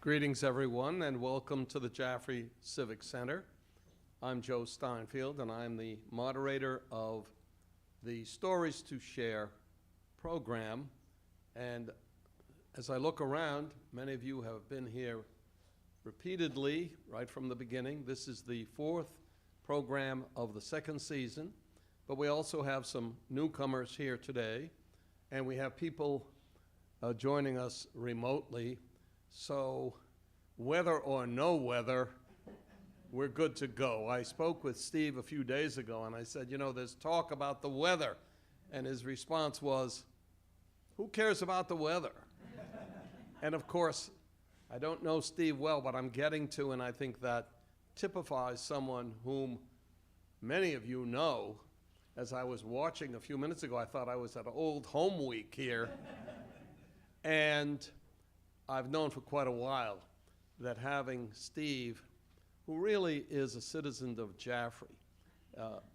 Greetings, everyone, and welcome to the Jaffrey Civic Center. I'm Joe Steinfeld, and I'm the moderator of the Stories to Share program. And as I look around, many of you have been here repeatedly right from the beginning. This is the fourth program of the second season, but we also have some newcomers here today, and we have people joining us remotely. So whether or no weather, we're good to go. I spoke with Steve a few days ago, and I said, you know, there's talk about the weather. And his response was, who cares about the weather? And of course, I don't know Steve well, but I'm getting to, and I think that typifies someone whom many of you know. As I was watching a few minutes ago, I thought I was at Old Home Week here. And I've known for quite a while that having Steve, who really is a citizen of Jaffrey,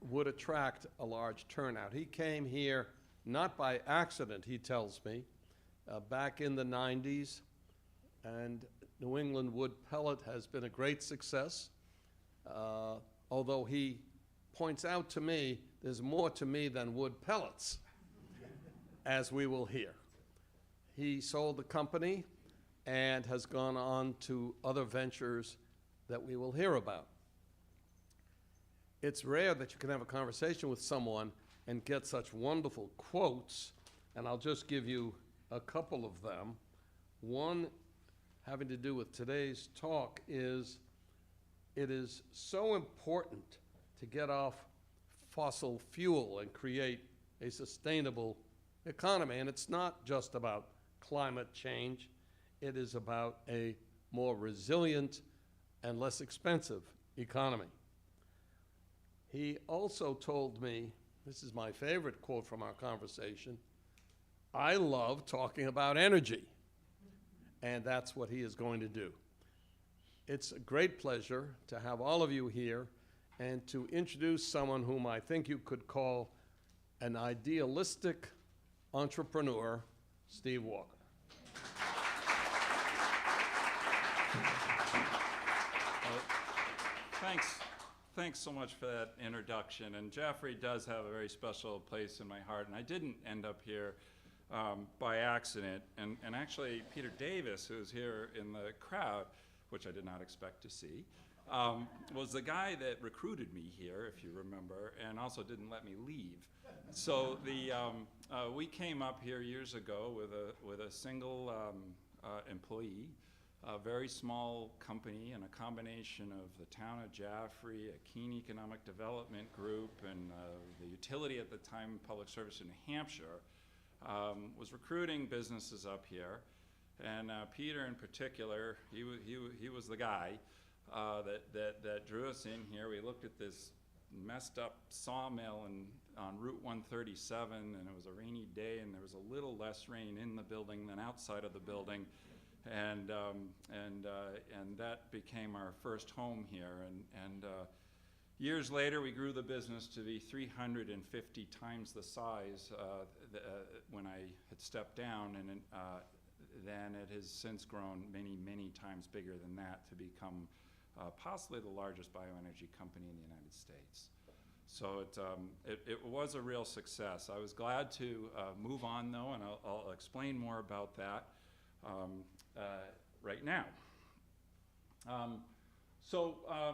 would attract a large turnout. He came here not by accident, he tells me, back in the 90s, and New England wood pellet has been a great success, although he points out to me there's more to me than wood pellets, as we will hear. He sold the company and has gone on to other ventures that we will hear about. It's rare that you can have a conversation with someone and get such wonderful quotes, and I'll just give you a couple of them. One having to do with today's talk is, it is so important to get off fossil fuel and create a sustainable economy, and it's not just about climate change. It is about a more resilient and less expensive economy. He also told me, this is my favorite quote from our conversation, I love talking about energy, and that's what he is going to do. It's a great pleasure to have all of you here and to introduce someone whom I think you could call an idealistic entrepreneur, Steve Walker. Thanks so much for that introduction. And Jaffrey does have a very special place in my heart. And I didn't end up here by accident. And actually, Peter Davis, who's here in the crowd, which I did not expect to see, was the guy that recruited me here, if you remember, and also didn't let me leave. So we came up here years ago with a single employee, a very small company, and a combination of the town of Jaffrey, a Keene Economic Development Group, and the utility at the time, Public Service in New Hampshire, was recruiting businesses up here. And Peter in particular, he was the guy that drew us in here. We looked at this messed up sawmill on Route 137, and it was a rainy day, and there was a little less rain in the building than outside of the building. And that became our first home here. And years later, we grew the business to be 350 times the size when I had stepped down, and then it has since grown many, many times bigger than that to become possibly the largest bioenergy company in the United States. So it was a real success. I was glad to move on, though, and I'll explain more about that right now.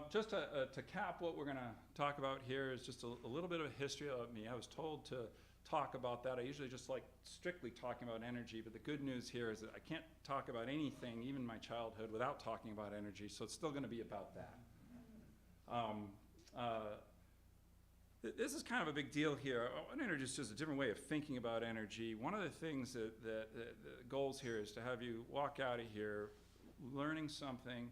Just to cap what we're going to talk about here is just a little bit of a history of me. I was told to talk about that. I usually just like strictly talking about energy, but the good news here is that I can't talk about anything, even my childhood, without talking about energy, so it's still going to be about that. This is kind of a big deal here. I want to introduce just a different way of thinking about energy. One of the things that the goals here is to have you walk out of here learning something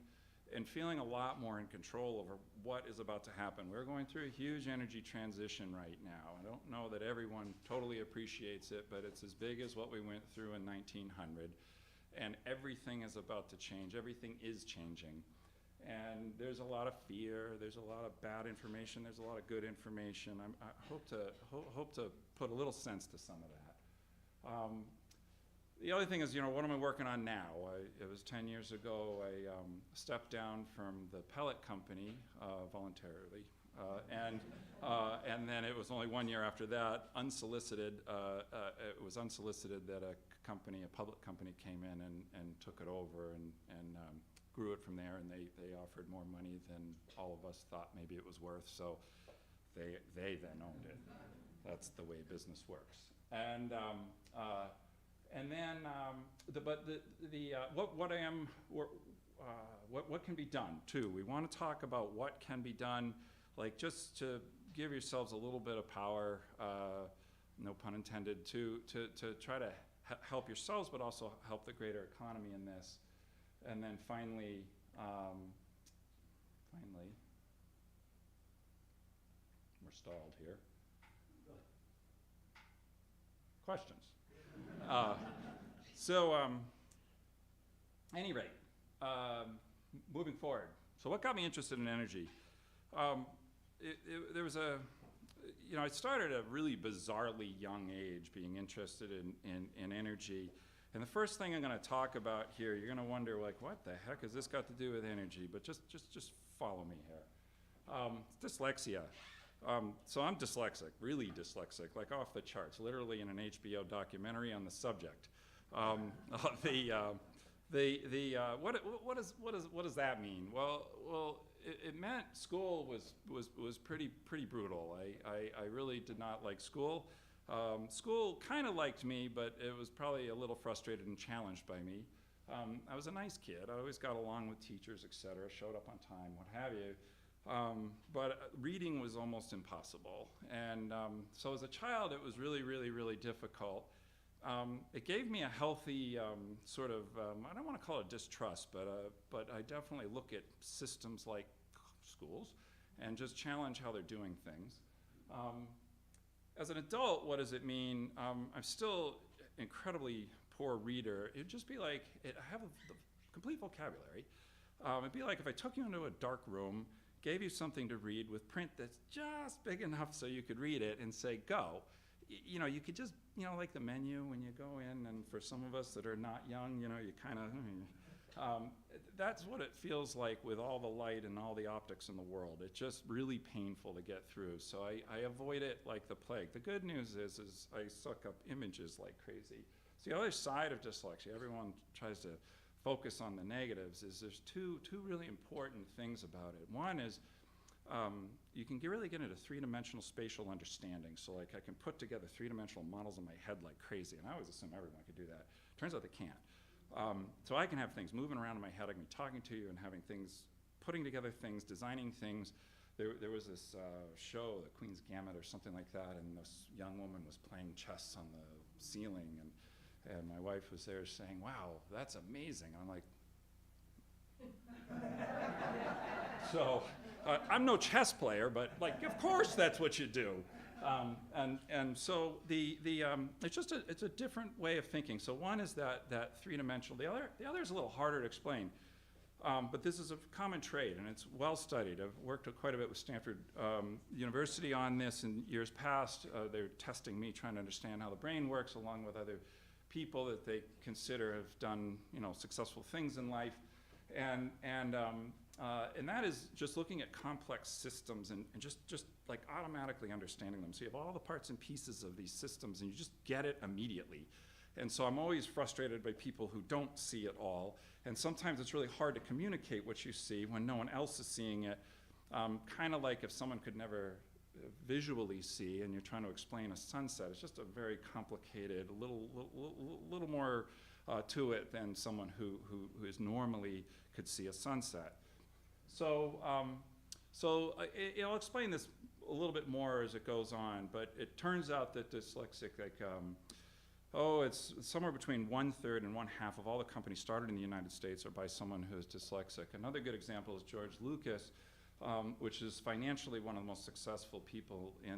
and feeling a lot more in control over what is about to happen. We're going through a huge energy transition right now. I don't know that everyone totally appreciates it, but it's as big as what we went through in 1900. And everything is about to change. Everything is changing. And there's a lot of fear, there's a lot of bad information, there's a lot of good information. I hope to put a little sense to some of that. The other thing is, what am I working on now? It was 10 years ago, I stepped down from the pellet company voluntarily. And then it was only 1 year after that, unsolicited, it was unsolicited that a public company came in and took it over and grew it from there, and they offered more money than all of us thought maybe it was worth, so they then owned it. That's the way business works. What can be done too? We want to talk about what can be done, like just to give yourselves a little bit of power, no pun intended, to try to help yourselves, but also help the greater economy in this. And then finally, we're stalled here. Questions? Any rate, moving forward. So what got me interested in energy? There was I started at a really bizarrely young age being interested in energy. And the first thing I'm going to talk about here, you're going to wonder, like, what the heck has this got to do with energy? But just follow me here. Dyslexia. So I'm dyslexic, really dyslexic, like off the charts, literally in an HBO documentary on the subject. What does that mean? Well, it meant school was pretty brutal. I really did not like school. School kind of liked me, but it was probably a little frustrated and challenged by me. I was a nice kid. I always got along with teachers, etc., showed up on time, what have you. But reading was almost impossible. And so as a child, it was really, really, really difficult. It gave me a healthy sort of, I don't want to call it distrust, but I definitely look at systems like schools and just challenge how they're doing things. As an adult, what does it mean? I'm still incredibly poor reader. It'd just be like, I have the complete vocabulary. It'd be like if I took you into a dark room, gave you something to read with print that's just big enough so you could read it and say, go. You could just, like the menu when you go in, and for some of us that are not young, you kind of, that's what it feels like with all the light and all the optics in the world. It's just really painful to get through, so I avoid it like the plague. The good news is I suck up images like crazy. It's the other side of dyslexia. Everyone tries to focus on the negatives is there's two really important things about it. One is you can really get into three-dimensional spatial understanding. So like I can put together three-dimensional models in my head like crazy, and I always assume everyone could do that. Turns out they can't. So I can have things moving around in my head. I can be talking to you and having things, putting together things, designing things. There was this show, the Queen's Gambit or something like that, and this young woman was playing chess on the ceiling, and my wife was there saying, "Wow, that's amazing." I'm like, so I'm no chess player, but like, of course that's what you do. And so it's just it's a different way of thinking. So one is that three-dimensional. The other is a little harder to explain. But this is a common trait, and it's well studied. I've worked quite a bit with Stanford University on this in years past. They're testing me, trying to understand how the brain works, along with other people that they consider have done, successful things in life. And that is just looking at complex systems and just like automatically understanding them. So you have all the parts and pieces of these systems, and you just get it immediately. And so I'm always frustrated by people who don't see it all. And sometimes it's really hard to communicate what you see when no one else is seeing it. Kind of like if someone could never visually see and you're trying to explain a sunset. It's just a very complicated, little more to it than someone who is normally could see a sunset. So I'll explain this a little bit more as it goes on, but it turns out that dyslexic, it's somewhere between 1/3 and 1/2 of all the companies started in the United States are by someone who is dyslexic. Another good example is George Lucas, which is financially one of the most successful people he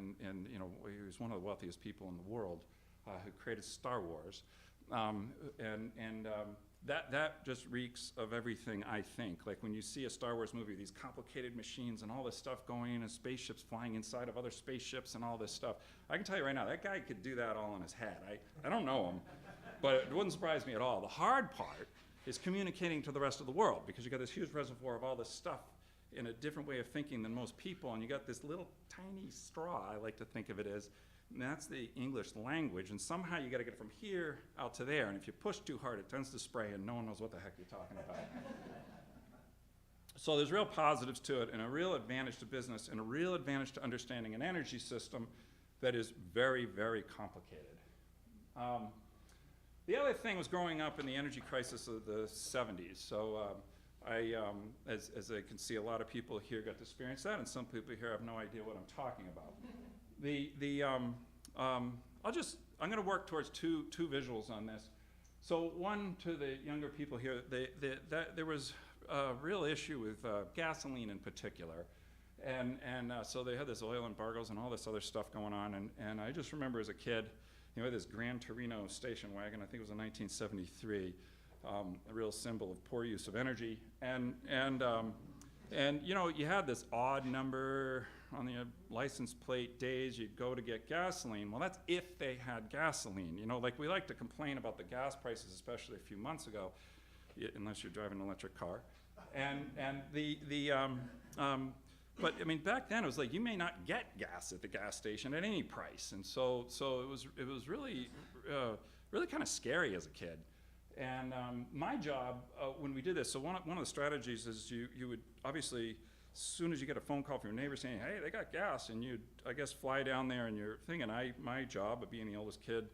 was one of the wealthiest people in the world, who created Star Wars. That just reeks of everything, I think. Like when you see a Star Wars movie, these complicated machines and all this stuff going in, and spaceships flying inside of other spaceships and all this stuff. I can tell you right now, that guy could do that all in his head. I don't know him, but it wouldn't surprise me at all. The hard part is communicating to the rest of the world, because you got this huge reservoir of all this stuff in a different way of thinking than most people, and you got this little tiny straw, I like to think of it as, and that's the English language, and somehow you got to get it from here out to there, and if you push too hard, it tends to spray, and no one knows what the heck you're talking about. So there's real positives to it, and a real advantage to business, and a real advantage to understanding an energy system that is very, very complicated. The other thing was growing up in the energy crisis of the 70s. So as I can see, a lot of people here got to experience that, and some people here have no idea what I'm talking about. I'm going to work towards two visuals on this. So one, to the younger people here, there was a real issue with gasoline in particular. And so they had this oil embargoes and all this other stuff going on. And I just remember as a kid, this Gran Torino station wagon, I think it was in 1973, a real symbol of poor use of energy. And you had this odd number on the license plate days you'd go to get gasoline. Well, that's if they had gasoline. Like we like to complain about the gas prices, especially a few months ago, unless you're driving an electric car. But I mean, back then it was like you may not get gas at the gas station at any price, and so it was really kind of scary as a kid. And my job when we did this, so one of the strategies is you would obviously, as soon as you get a phone call from your neighbor saying, "Hey, they got gas," and you'd, I guess, fly down there and your thing. And my job of being the oldest kid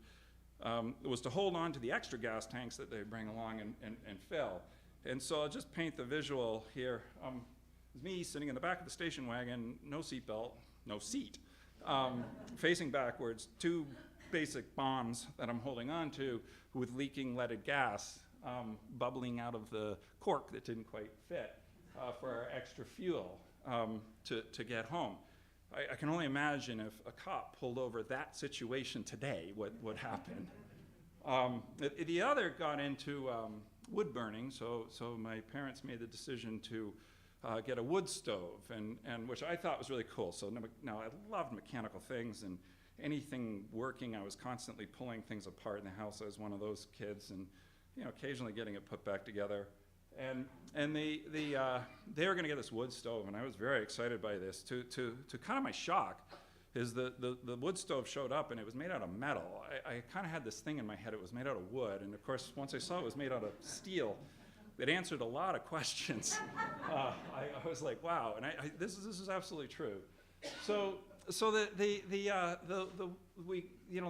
was to hold on to the extra gas tanks that they bring along and fill. And so I'll just paint the visual here. It's me sitting in the back of the station wagon, no seatbelt, no seat, facing backwards, two basic bombs that I'm holding on to with leaking leaded gas bubbling out of the cork that didn't quite fit for our extra fuel to get home. I can only imagine if a cop pulled over that situation today, what would happen. The other got into wood burning, so my parents made the decision to get a wood stove, and which I thought was really cool. So now I loved mechanical things, and anything working, I was constantly pulling things apart in the house. I was one of those kids, and occasionally getting it put back together. And they were going to get this wood stove, and I was very excited by this. To kind of my shock, is the wood stove showed up, and it was made out of metal. I kind of had this thing in my head, it was made out of wood, and of course, once I saw it was made out of steel, that answered a lot of questions. I was like, wow, and this is absolutely true. So the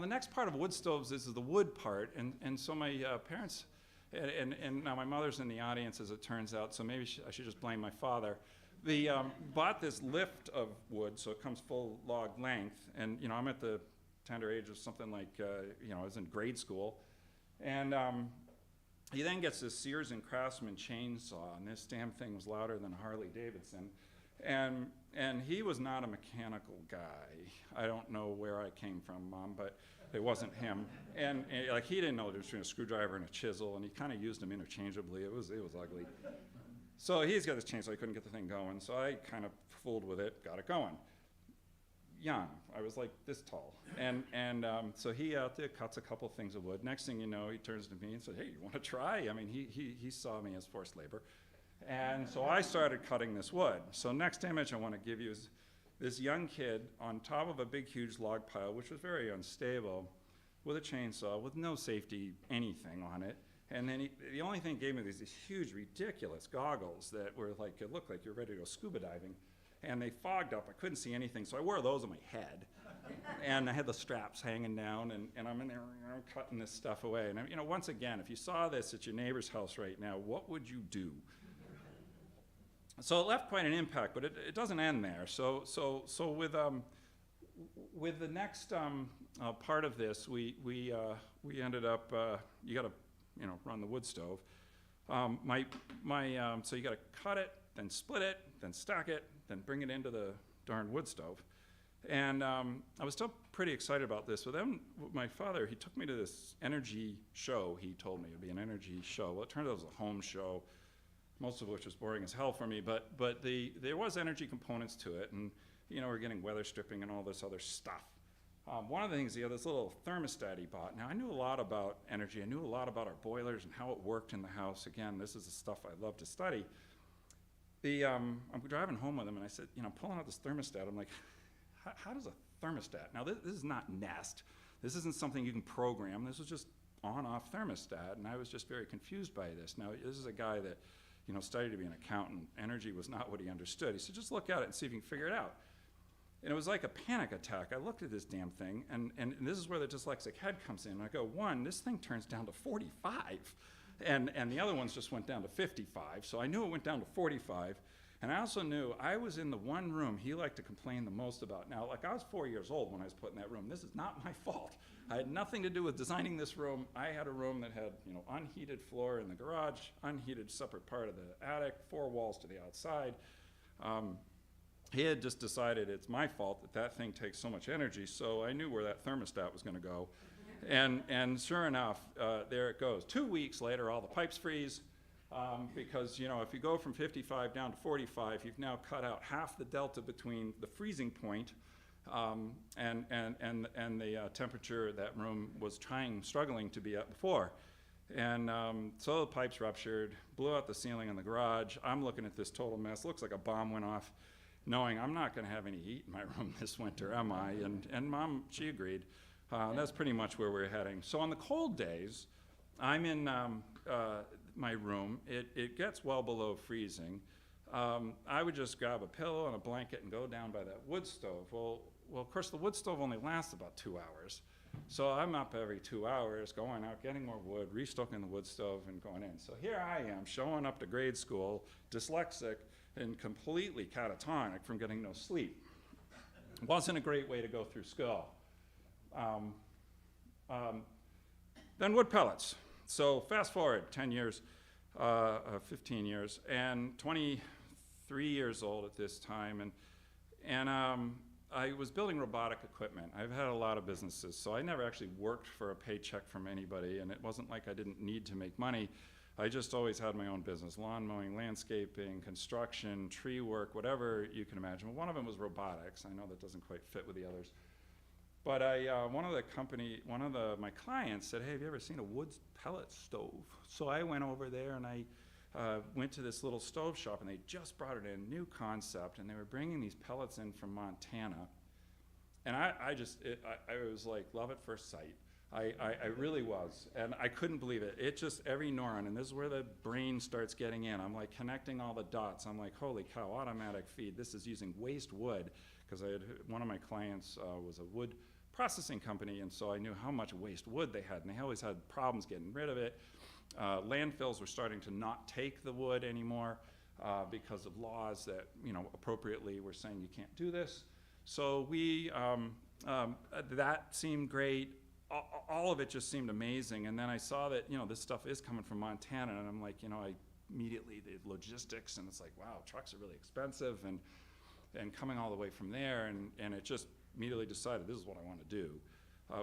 next part of wood stoves is the wood part, and so my parents, and now my mother's in the audience as it turns out, so maybe I should just blame my father. They bought this lift of wood, so it comes full log length, and I'm at the tender age of something like, I was in grade school, and he then gets this Sears and Craftsman chainsaw, and this damn thing was louder than a Harley Davidson, and he was not a mechanical guy. I don't know where I came from, Mom, but it wasn't him, and like he didn't know the difference between a screwdriver and a chisel, and he kind of used them interchangeably. It was ugly. So he's got this chainsaw, he couldn't get the thing going, so I kind of fooled with it, got it going. Young, I was like this tall, and so he out there cuts a couple things of wood. Next thing you know, he turns to me and said, "Hey, you want to try?" I mean, he saw me as forced labor, and so I started cutting this wood. So next image I want to give you is this young kid on top of a big, huge log pile, which was very unstable, with a chainsaw, with no safety anything on it. And then the only thing he gave me was these huge, ridiculous goggles that were like, it looked like you're ready to go scuba diving. And they fogged up, I couldn't see anything, so I wore those on my head. And I had the straps hanging down, and I'm in there cutting this stuff away. And once again, if you saw this at your neighbor's house right now, what would you do? So it left quite an impact, but it doesn't end there. So with the next part of this, we ended up, you got to run the wood stove. So you got to cut it, then split it, then stack it, then bring it into the darn wood stove. And I was still pretty excited about this. But then my father, he took me to this energy show. He told me it would be an energy show. Well, it turned out it was a home show, most of which was boring as hell for me. But there was energy components to it, and we're getting weather stripping and all this other stuff. One of the things, this little thermostat he bought. Now, I knew a lot about energy. I knew a lot about our boilers and how it worked in the house. Again, this is the stuff I love to study. I'm driving home with him, and I said, pulling out this thermostat, I'm like, how does a thermostat? Now, this is not Nest. This isn't something you can program. This was just on-off thermostat, and I was just very confused by this. Now, this is a guy that, studied to be an accountant. Energy was not what he understood. He said, just look at it and see if you can figure it out. And it was like a panic attack. I looked at this damn thing, and this is where the dyslexic head comes in. I go, one, this thing turns down to 45, and the other ones just went down to 55. So I knew it went down to 45, and I also knew I was in the one room he liked to complain the most about. Now, I was 4 years old when I was put in that room. This is not my fault. I had nothing to do with designing this room. I had a room that had, unheated floor in the garage, unheated separate part of the attic, 4 walls to the outside. He had just decided it's my fault that thing takes so much energy, so I knew where that thermostat was going to go. And sure enough, there it goes. 2 weeks later, all the pipes freeze, because if you go from 55 down to 45, you've now cut out half the delta between the freezing point and the temperature that room was struggling to be at before. And so the pipes ruptured, blew out the ceiling in the garage. I'm looking at this total mess. Looks like a bomb went off, knowing I'm not going to have any heat in my room this winter, am I? And Mom, she agreed. That's pretty much where we're heading. So on the cold days, I'm in my room. It gets well below freezing. I would just grab a pillow and a blanket and go down by that wood stove. Well, of course, the wood stove only lasts about 2 hours. So I'm up every 2 hours, going out, getting more wood, restoking the wood stove, and going in. So here I am, showing up to grade school, dyslexic, and completely catatonic from getting no sleep. Wasn't a great way to go through school. Then wood pellets. So fast forward 10 years, 15 years, and 23 years old at this time, and I was building robotic equipment. I've had a lot of businesses, so I never actually worked for a paycheck from anybody, and it wasn't like I didn't need to make money. I just always had my own business: lawn mowing, landscaping, construction, tree work, whatever you can imagine. One of them was robotics. I know that doesn't quite fit with the others. But one of my clients said, "Hey, have you ever seen a wood pellet stove?" So I went over there and I went to this little stove shop, and they just brought it in, new concept, and they were bringing these pellets in from Montana. And I was like, love at first sight. I really was, and I couldn't believe it. It just, every neuron, and this is where the brain starts getting in. I'm like connecting all the dots. I'm like, holy cow, automatic feed. This is using waste wood, because one of my clients was a wood processing company, and so I knew how much waste wood they had, and they always had problems getting rid of it. Landfills were starting to not take the wood anymore because of laws that, appropriately were saying you can't do this. So that seemed great. All of it just seemed amazing. And then I saw that, this stuff is coming from Montana, and I'm like, I immediately, the logistics, and it's like, wow, trucks are really expensive, and coming all the way from there, and it just immediately decided this is what I want to do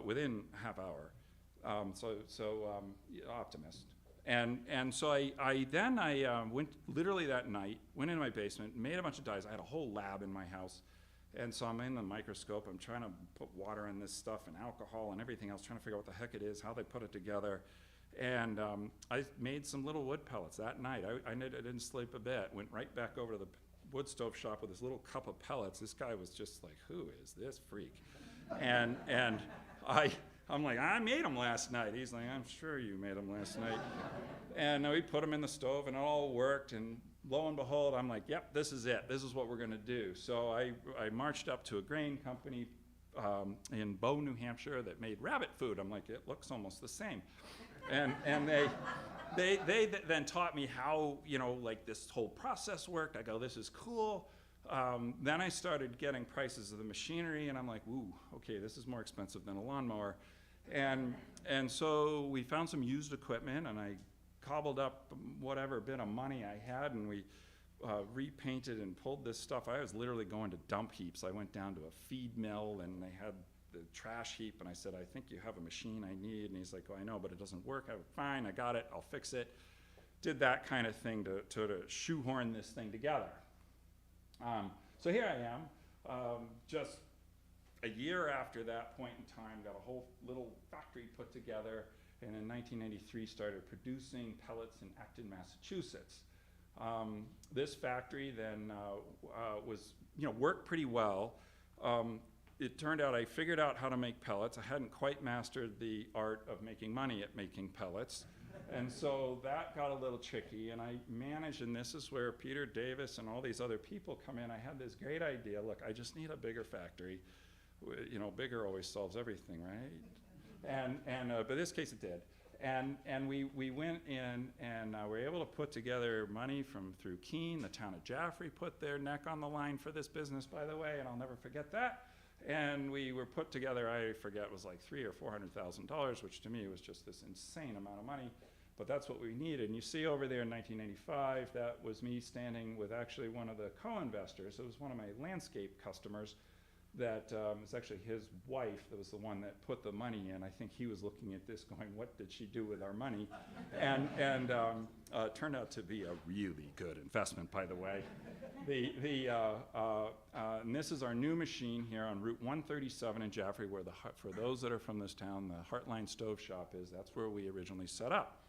within a half hour. Optimist. And so I went literally that night, went into my basement, made a bunch of dyes. I had a whole lab in my house. And so I'm in the microscope, I'm trying to put water in this stuff and alcohol and everything else, trying to figure out what the heck it is, how they put it together. And I made some little wood pellets that night. I didn't sleep a bit, went right back over to the wood stove shop with this little cup of pellets. This guy was just like, who is this freak? And I'm like, I made them last night. He's like, I'm sure you made them last night. And we put them in the stove, and it all worked. And lo and behold, I'm like, yep, this is it. This is what we're going to do. So I marched up to a grain company in Bow, New Hampshire that made rabbit food. I'm like, it looks almost the same. And they then taught me how, this whole process worked. I go, this is cool. Then I started getting prices of the machinery, and I'm like, ooh, okay, this is more expensive than a lawnmower. And so we found some used equipment, and I cobbled up whatever bit of money I had, and we repainted and pulled this stuff. I was literally going to dump heaps. I went down to a feed mill, and they had the trash heap, and I said, I think you have a machine I need. And he's like, oh, I know, but it doesn't work. Fine, I got it, I'll fix it. Did that kind of thing to shoehorn this thing together. So here I am, just a year after that point in time, got a whole little factory put together, and in 1993 started producing pellets in Acton, Massachusetts. This factory then was, worked pretty well. It turned out I figured out how to make pellets. I hadn't quite mastered the art of making money at making pellets. And so that got a little tricky, and I managed, and this is where Peter Davis and all these other people come in. I had this great idea. Look, I just need a bigger factory. Bigger always solves everything, right? But in this case it did. And we went in and were able to put together money through Keene. The town of Jaffrey put their neck on the line for this business, by the way, and I'll never forget that. And we were put together, I forget, it was like $300,000 or $400,000, which to me was just this insane amount of money. But that's what we needed. And you see over there in 1995, that was me standing with actually one of the co-investors. It was one of my landscape customers that was actually his wife that was the one that put the money in. I think he was looking at this going, what did she do with our money? And it turned out to be a really good investment, by the way. And this is our new machine here on Route 137 in Jaffrey, where for those that are from this town, the Heartline Stove Shop is. That's where we originally set up.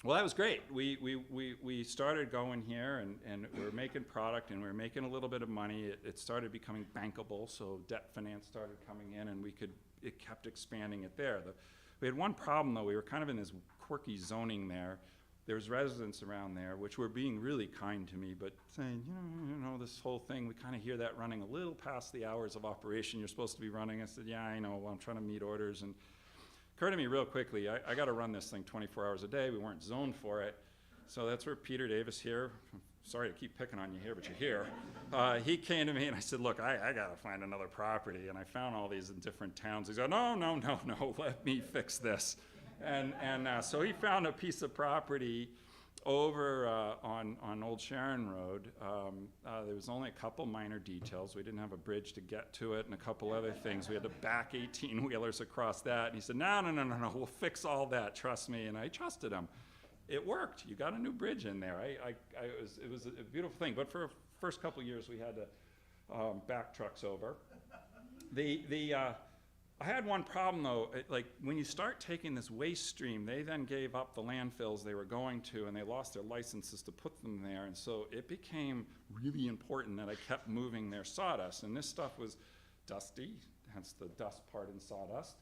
Well, that was great. We started going here, and we were making product, and we were making a little bit of money. It started becoming bankable, so debt finance started coming in, and it kept expanding it there. We had one problem, though. We were kind of in this quirky zoning there. There was residents around there, which were being really kind to me, but saying, this whole thing, we kind of hear that running a little past the hours of operation you're supposed to be running. I said, yeah, I know. Well, I'm trying to meet orders. And occurred to me real quickly, I got to run this thing 24 hours a day. We weren't zoned for it. So that's where Peter Davis here, sorry to keep picking on you here, but you're here. He came to me and I said, look, I got to find another property. And I found all these in different towns. He said, no, let me fix this. And so he found a piece of property over on Old Sharon Road. There was only a couple minor details. We didn't have a bridge to get to it and a couple other things. We had to back 18-wheelers across that. And he said, no, we'll fix all that, trust me. And I trusted him. It worked. You got a new bridge in there. It was a beautiful thing. But for the first couple of years, we had to back trucks over. I had one problem, though. When you start taking this waste stream, they then gave up the landfills they were going to, and they lost their licenses to put them there. And so it became really important that I kept moving their sawdust. And this stuff was dusty, hence the dust part in sawdust.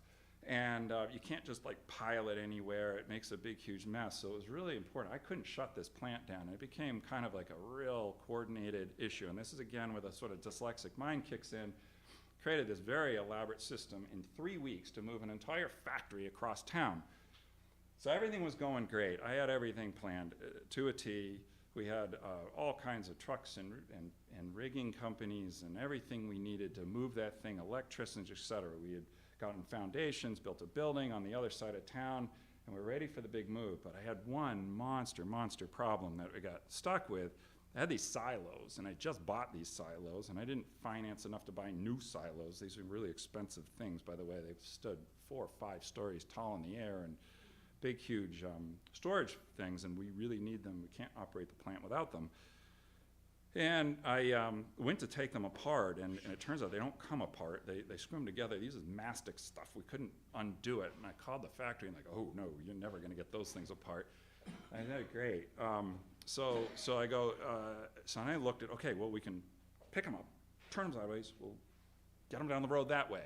And you can't just like pile it anywhere. It makes a big, huge mess. So it was really important. I couldn't shut this plant down. It became kind of like a real coordinated issue. And this is again where the sort of dyslexic mind kicks in. Created this very elaborate system in 3 weeks to move an entire factory across town. So everything was going great. I had everything planned to a T. We had all kinds of trucks and rigging companies and everything we needed to move that thing, electricians, et cetera. We had gotten foundations, built a building on the other side of town, and we're ready for the big move. But I had one monster problem that we got stuck with. I had these silos, and I just bought these silos, and I didn't finance enough to buy new silos. These are really expensive things, by the way. They've stood 4 or 5 stories tall in the air, and big, huge storage things, and we really need them. We can't operate the plant without them. And I went to take them apart, and it turns out they don't come apart. They screw them together. They use this mastic stuff. We couldn't undo it. And I called the factory, and like, oh, no, you're never going to get those things apart. I said, great. So I go, so I looked at, okay, well, we can pick them up, turn them sideways, we'll get them down the road that way.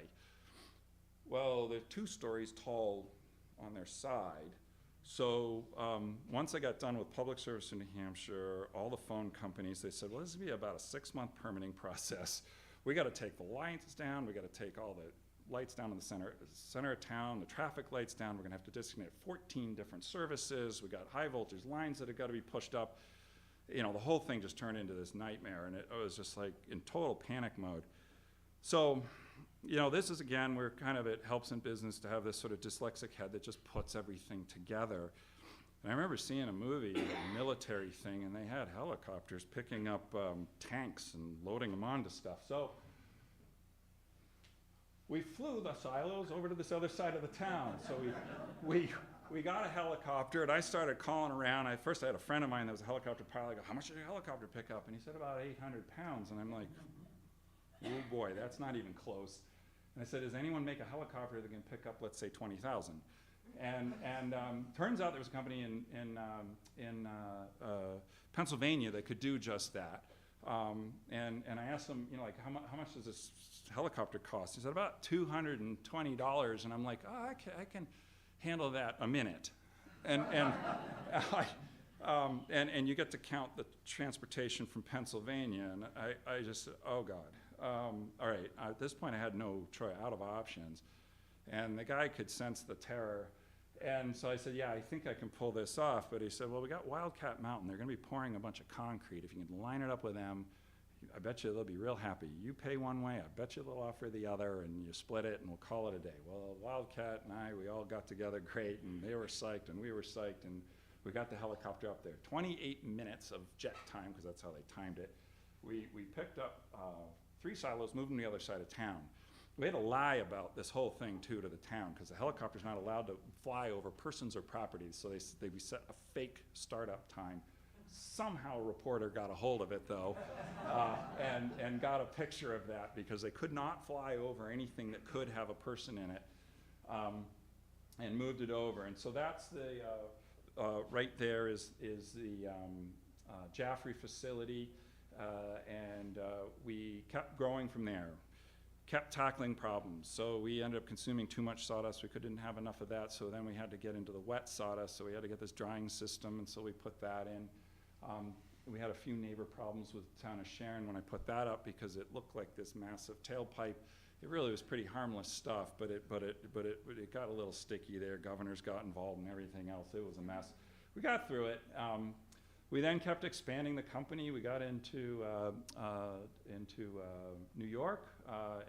Well, they're 2 stories tall on their side. So once I got done with Public Service in New Hampshire, all the phone companies, they said, well, this will be about a 6-month permitting process. We got to take the lights down. We got to take all the lights down in the center of town, the traffic lights down. We're going to have to disconnect 14 different services. We got high voltage lines that have got to be pushed up. You know, the whole thing just turned into this nightmare, and it was just like in total panic mode. So, you know, this is, again, where kind of it helps in business to have this sort of dyslexic head that just puts everything together. And I remember seeing a movie, a military thing, and they had helicopters picking up tanks and loading them onto stuff. So we flew the silos over to this other side of the town. So we got a helicopter, and I started calling around. First I had a friend of mine that was a helicopter pilot. I go, how much did your helicopter pick up? And he said about 800 pounds. And I'm like, oh boy, that's not even close. And I said, does anyone make a helicopter that can pick up, let's say, 20,000? And turns out there was a company in Pennsylvania that could do just that. And I asked him, you know, like, how much does this helicopter cost? He said, about $220. And I'm like, oh, I can handle that a minute. And you get to count the transportation from Pennsylvania. And I just said, oh, God. All right, at this point I had no choice, out of options. And the guy could sense the terror. And so I said, yeah, I think I can pull this off. But he said, well, we got Wildcat Mountain. They're going to be pouring a bunch of concrete. If you can line it up with them, I bet you they'll be real happy. You pay one way, I bet you they'll offer the other, and you split it, and we'll call it a day. Well, Wildcat and we all got together great, and they were psyched, and we were psyched, and we got the helicopter up there. 28 minutes of jet time, because that's how they timed it. We picked up 3 silos, moved them to the other side of town. We had to lie about this whole thing, too, to the town, because the helicopter's not allowed to fly over persons or properties, so we set a fake startup time. Somehow a reporter got a hold of it, though, and got a picture of that, because they could not fly over anything that could have a person in it, and moved it over. And so that's the, right there is the Jaffrey facility, and we kept growing from there. Kept tackling problems. So we ended up consuming too much sawdust. We couldn't have enough of that, so then we had to get into the wet sawdust, so we had to get this drying system, and so we put that in. We had a few neighbor problems with the town of Sharon when I put that up, because it looked like this massive tailpipe. It really was pretty harmless stuff, but it got a little sticky there. Governors got involved and everything else. It was a mess. We got through it. We then kept expanding the company. We got into New York,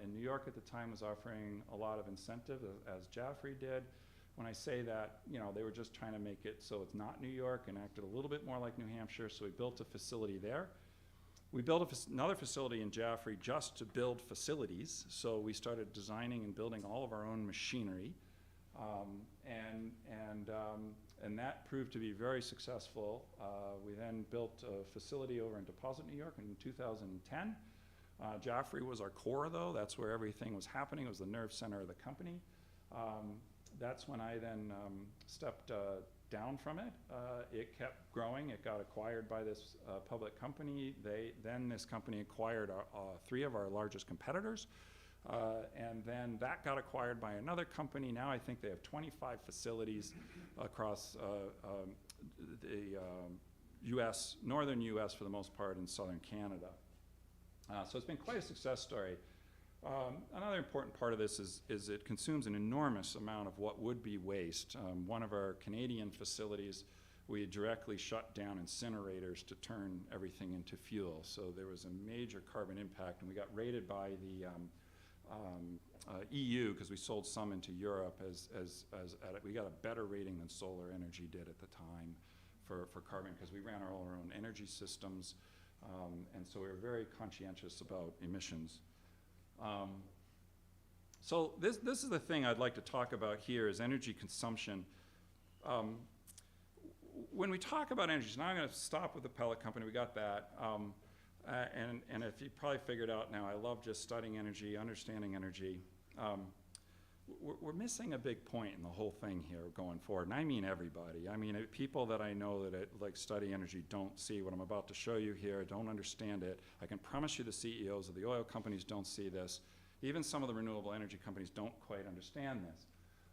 and New York at the time was offering a lot of incentive, as Jaffrey did. When I say that, you know, they were just trying to make it so it's not New York and acted a little bit more like New Hampshire, so we built a facility there. We built another facility in Jaffrey just to build facilities, so we started designing and building all of our own machinery, and that proved to be very successful. We then built a facility over in Deposit, New York in 2010. Jaffrey was our core, though. That's where everything was happening. It was the nerve center of the company. That's when I then stepped down from it. It kept growing. It got acquired by this public company. Then this company acquired 3 of our largest competitors. And then that got acquired by another company. Now I think they have 25 facilities across the US, northern US for the most part, and southern Canada. So it's been quite a success story. Another important part of this is it consumes an enormous amount of what would be waste. One of our Canadian facilities, we directly shut down incinerators to turn everything into fuel. So there was a major carbon impact, and we got rated by the EU, because we sold some into Europe, we got a better rating than solar energy did at the time for carbon, because we ran all our own energy systems, and so we were very conscientious about emissions. So this is the thing I'd like to talk about here, is energy consumption. When we talk about energy, so now I'm going to stop with the pellet company, we got that. And if you probably figured out now, I love just studying energy, understanding energy. We're missing a big point in the whole thing here going forward, and I mean everybody. I mean people that I know that like study energy don't see what I'm about to show you here, don't understand it. I can promise you the CEOs of the oil companies don't see this. Even some of the renewable energy companies don't quite understand this.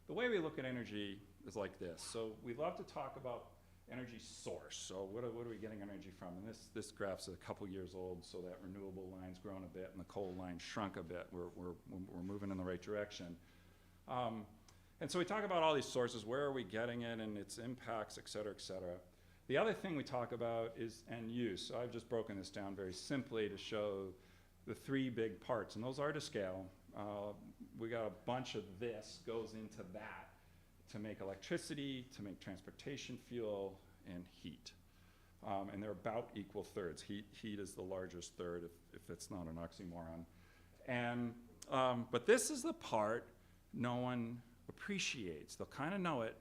The way we look at energy is like this. So we love to talk about energy source. So what are we getting energy from? And this graph's a couple years old, so that renewable line's grown a bit and the coal line shrunk a bit. We're moving in the right direction. And so we talk about all these sources, where are we getting it and its impacts, et cetera, et cetera. The other thing we talk about is end use. So I've just broken this down very simply to show the three big parts, and those are to scale. We got a bunch of this goes into that to make electricity, to make transportation fuel, and heat. And they're about equal thirds. Heat is the largest third, if it's not an oxymoron. And, but this is the part no one appreciates. They'll kind of know it,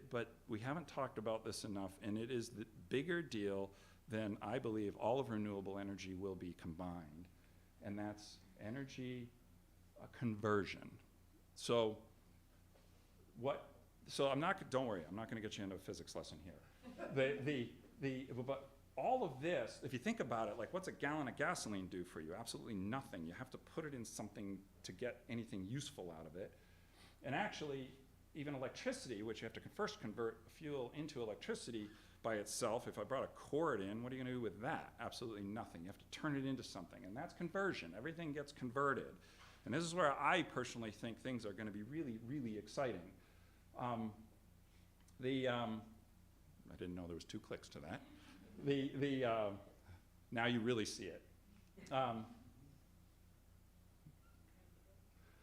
but we haven't talked about this enough, and it is the bigger deal than I believe all of renewable energy will be combined, and that's energy conversion. So don't worry, I'm not going to get you into a physics lesson here. But all of this, if you think about it, like what's a gallon of gasoline do for you? Absolutely nothing. You have to put it in something to get anything useful out of it. And actually, even electricity, which you have to first convert fuel into electricity by itself, if I brought a cord in, what are you going to do with that? Absolutely nothing. You have to turn it into something, and that's conversion. Everything gets converted. And this is where I personally think things are going to be really, really exciting. I didn't know there was 2 clicks to that. Now you really see it.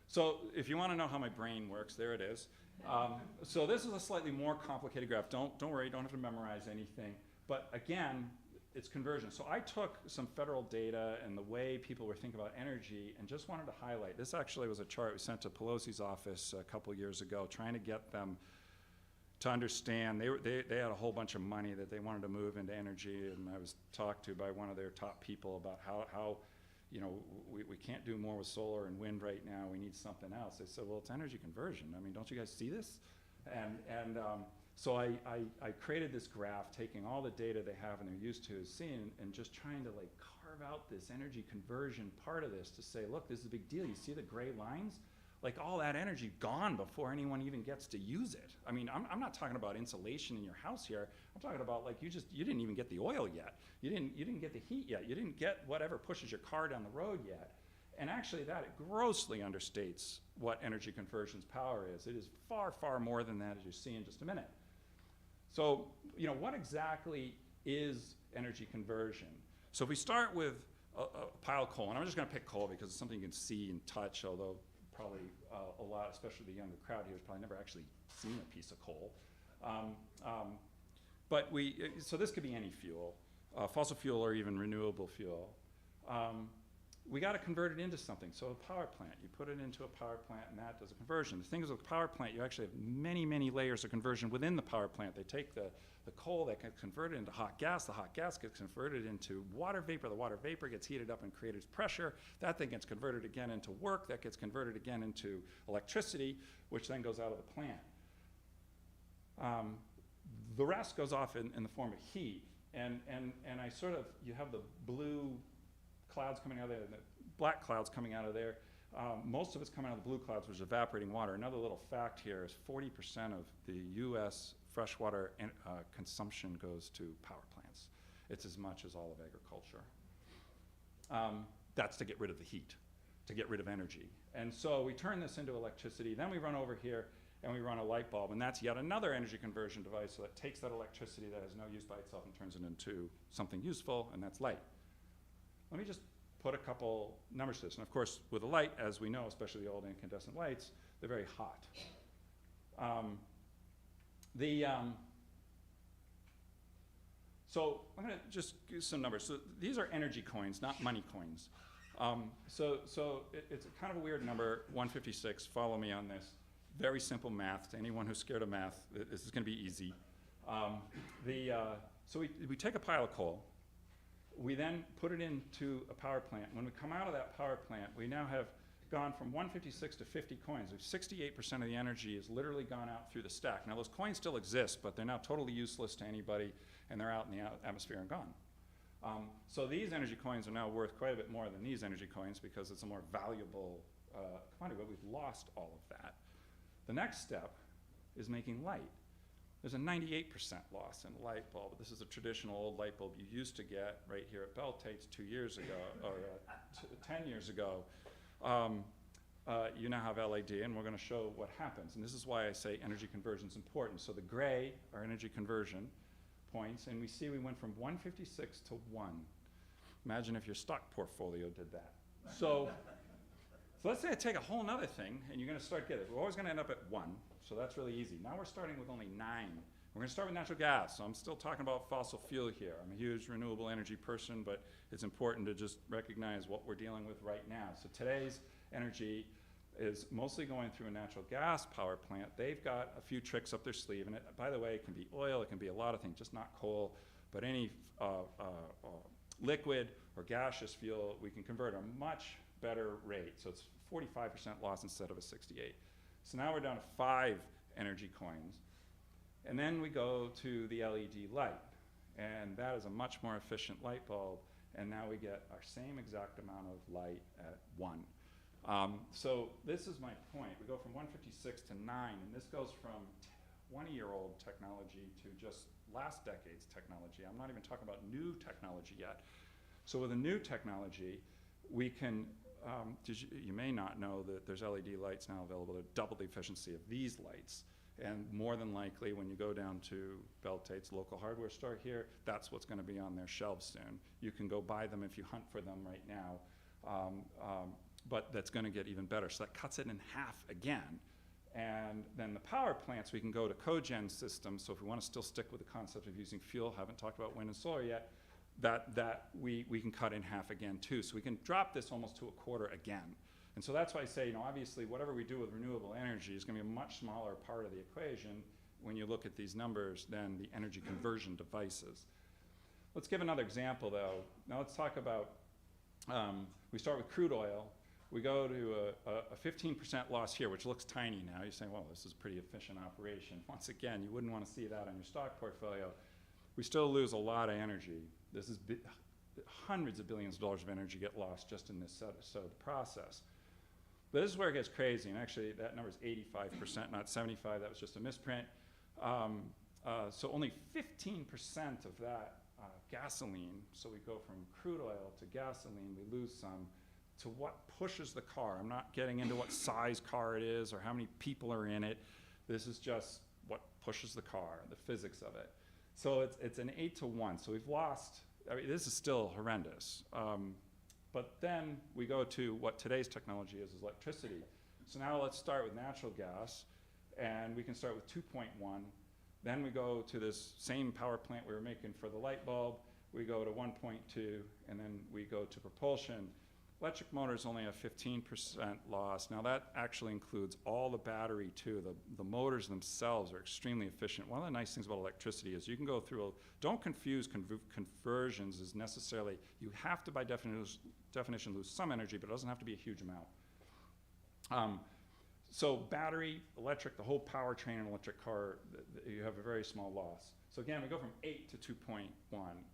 So if you want to know how my brain works, there it is. So this is a slightly more complicated graph. Don't worry, you don't have to memorize anything. But again, it's conversion. So I took some federal data and the way people were thinking about energy and just wanted to highlight. This actually was a chart we sent to Pelosi's office a couple years ago, trying to get them to understand. They had a whole bunch of money that they wanted to move into energy, and I was talked to by one of their top people about how you know, we can't do more with solar and wind right now. We need something else. They said, well, it's energy conversion. I mean, don't you guys see this? So I created this graph, taking all the data they have and they're used to seeing, and just trying to like carve out this energy conversion part of this to say, look, this is a big deal. You see the gray lines? Like all that energy gone before anyone even gets to use it. I mean, I'm not talking about insulation in your house here. I'm talking about like you didn't even get the oil yet. You didn't get the heat yet. You didn't get whatever pushes your car down the road yet. And actually that grossly understates what energy conversion's power is. It is far, far more than that, as you see in just a minute. So, you know, what exactly is energy conversion? So if we start with a pile of coal, and I'm just going to pick coal because it's something you can see and touch, although probably a lot, especially the younger crowd here, has probably never actually seen a piece of coal. So this could be any fuel, fossil fuel or even renewable fuel. We got to convert it into something. So a power plant, you put it into a power plant and that does a conversion. The thing is with a power plant, you actually have many, many layers of conversion within the power plant. They take the coal that gets converted into hot gas. The hot gas gets converted into water vapor. The water vapor gets heated up and creates pressure. That thing gets converted again into work. That gets converted again into electricity, which then goes out of the plant. The rest goes off in the form of heat. And I sort of, you have the blue clouds coming out of there, and the black clouds coming out of there. Most of it's coming out of the blue clouds, which is evaporating water. Another little fact here is 40% of the U.S. freshwater consumption goes to power plants. It's as much as all of agriculture. That's to get rid of the heat, to get rid of energy. And so we turn this into electricity. Then we run over here and we run a light bulb, and that's yet another energy conversion device that takes that electricity that has no use by itself and turns it into something useful, and that's light. Let me just put a couple numbers to this. And of course, with a light, as we know, especially the old incandescent lights, they're very hot. So I'm going to just give some numbers. So these are energy coins, not money coins. It's kind of a weird number, 156. Follow me on this. Very simple math. To anyone who's scared of math, this is going to be easy. So we take a pile of coal. We then put it into a power plant. When we come out of that power plant, we now have gone from 156 to 50 coins. 68% of the energy has literally gone out through the stack. Now those coins still exist, but they're now totally useless to anybody, and they're out in the atmosphere and gone. So these energy coins are now worth quite a bit more than these energy coins because it's a more valuable commodity, but we've lost all of that. The next step is making light. There's a 98% loss in a light bulb. This is a traditional old light bulb you used to get right here at Bell Tate's 2 years ago, or 10 years ago. You now have LED, and we're going to show what happens. And this is why I say energy conversion is important. So the gray are energy conversion points, and we see we went from 156 to 1. Imagine if your stock portfolio did that. So let's say I take a whole nother thing, and you're going to start getting it. We're always going to end up at 1, so that's really easy. Now we're starting with only 9. We're going to start with natural gas, so I'm still talking about fossil fuel here. I'm a huge renewable energy person, but it's important to just recognize what we're dealing with right now. So today's energy is mostly going through a natural gas power plant. They've got a few tricks up their sleeve, and by the way, it can be oil, it can be a lot of things, just not coal, but any liquid or gaseous fuel, we can convert at a much better rate. So it's 45% loss instead of a 68. So now we're down to 5 energy coins. And then we go to the LED light, and that is a much more efficient light bulb, and now we get our same exact amount of light at 1. So this is my point. We go from 156 to 9, and this goes from 20-year-old technology to just last decade's technology. I'm not even talking about new technology yet. So with a new technology, we can, you may not know that there's LED lights now available that double the efficiency of these lights. And more than likely, when you go down to Bell Tate's local hardware store here, that's what's going to be on their shelves soon. You can go buy them if you hunt for them right now, but that's going to get even better. So that cuts it in half again. And then the power plants, we can go to cogen systems. So if we want to still stick with the concept of using fuel, haven't talked about wind and solar yet, that we can cut in half again too. So we can drop this almost to a quarter again. And so that's why I say, obviously whatever we do with renewable energy is going to be a much smaller part of the equation when you look at these numbers than the energy conversion devices. Let's give another example though. Now let's talk about, we start with crude oil. We go to a 15% loss here, which looks tiny now. You're saying, well, this is a pretty efficient operation. Once again, you wouldn't want to see that on your stock portfolio. We still lose a lot of energy. This is hundreds of billions of dollars of energy get lost just in this process. But this is where it gets crazy, and actually that number is 85%, not 75. That was just a misprint. So only 15% of that gasoline, so we go from crude oil to gasoline, we lose some, to what pushes the car. I'm not getting into what size car it is or how many people are in it. This is just what pushes the car, the physics of it. So it's an 8 to 1. So we've lost, this is still horrendous. But then we go to what today's technology is electricity. So now let's start with natural gas, and we can start with 2.1. Then we go to this same power plant we were making for the light bulb. We go to 1.2, and then we go to propulsion. Electric motors only have 15% loss. Now that actually includes all the battery too. The motors themselves are extremely efficient. One of the nice things about electricity is you can go through, don't confuse conversions as necessarily, you have to by definition lose some energy, but it doesn't have to be a huge amount. So battery, electric, the whole powertrain in an electric car, you have a very small loss. So again, we go from 8 to 2.1,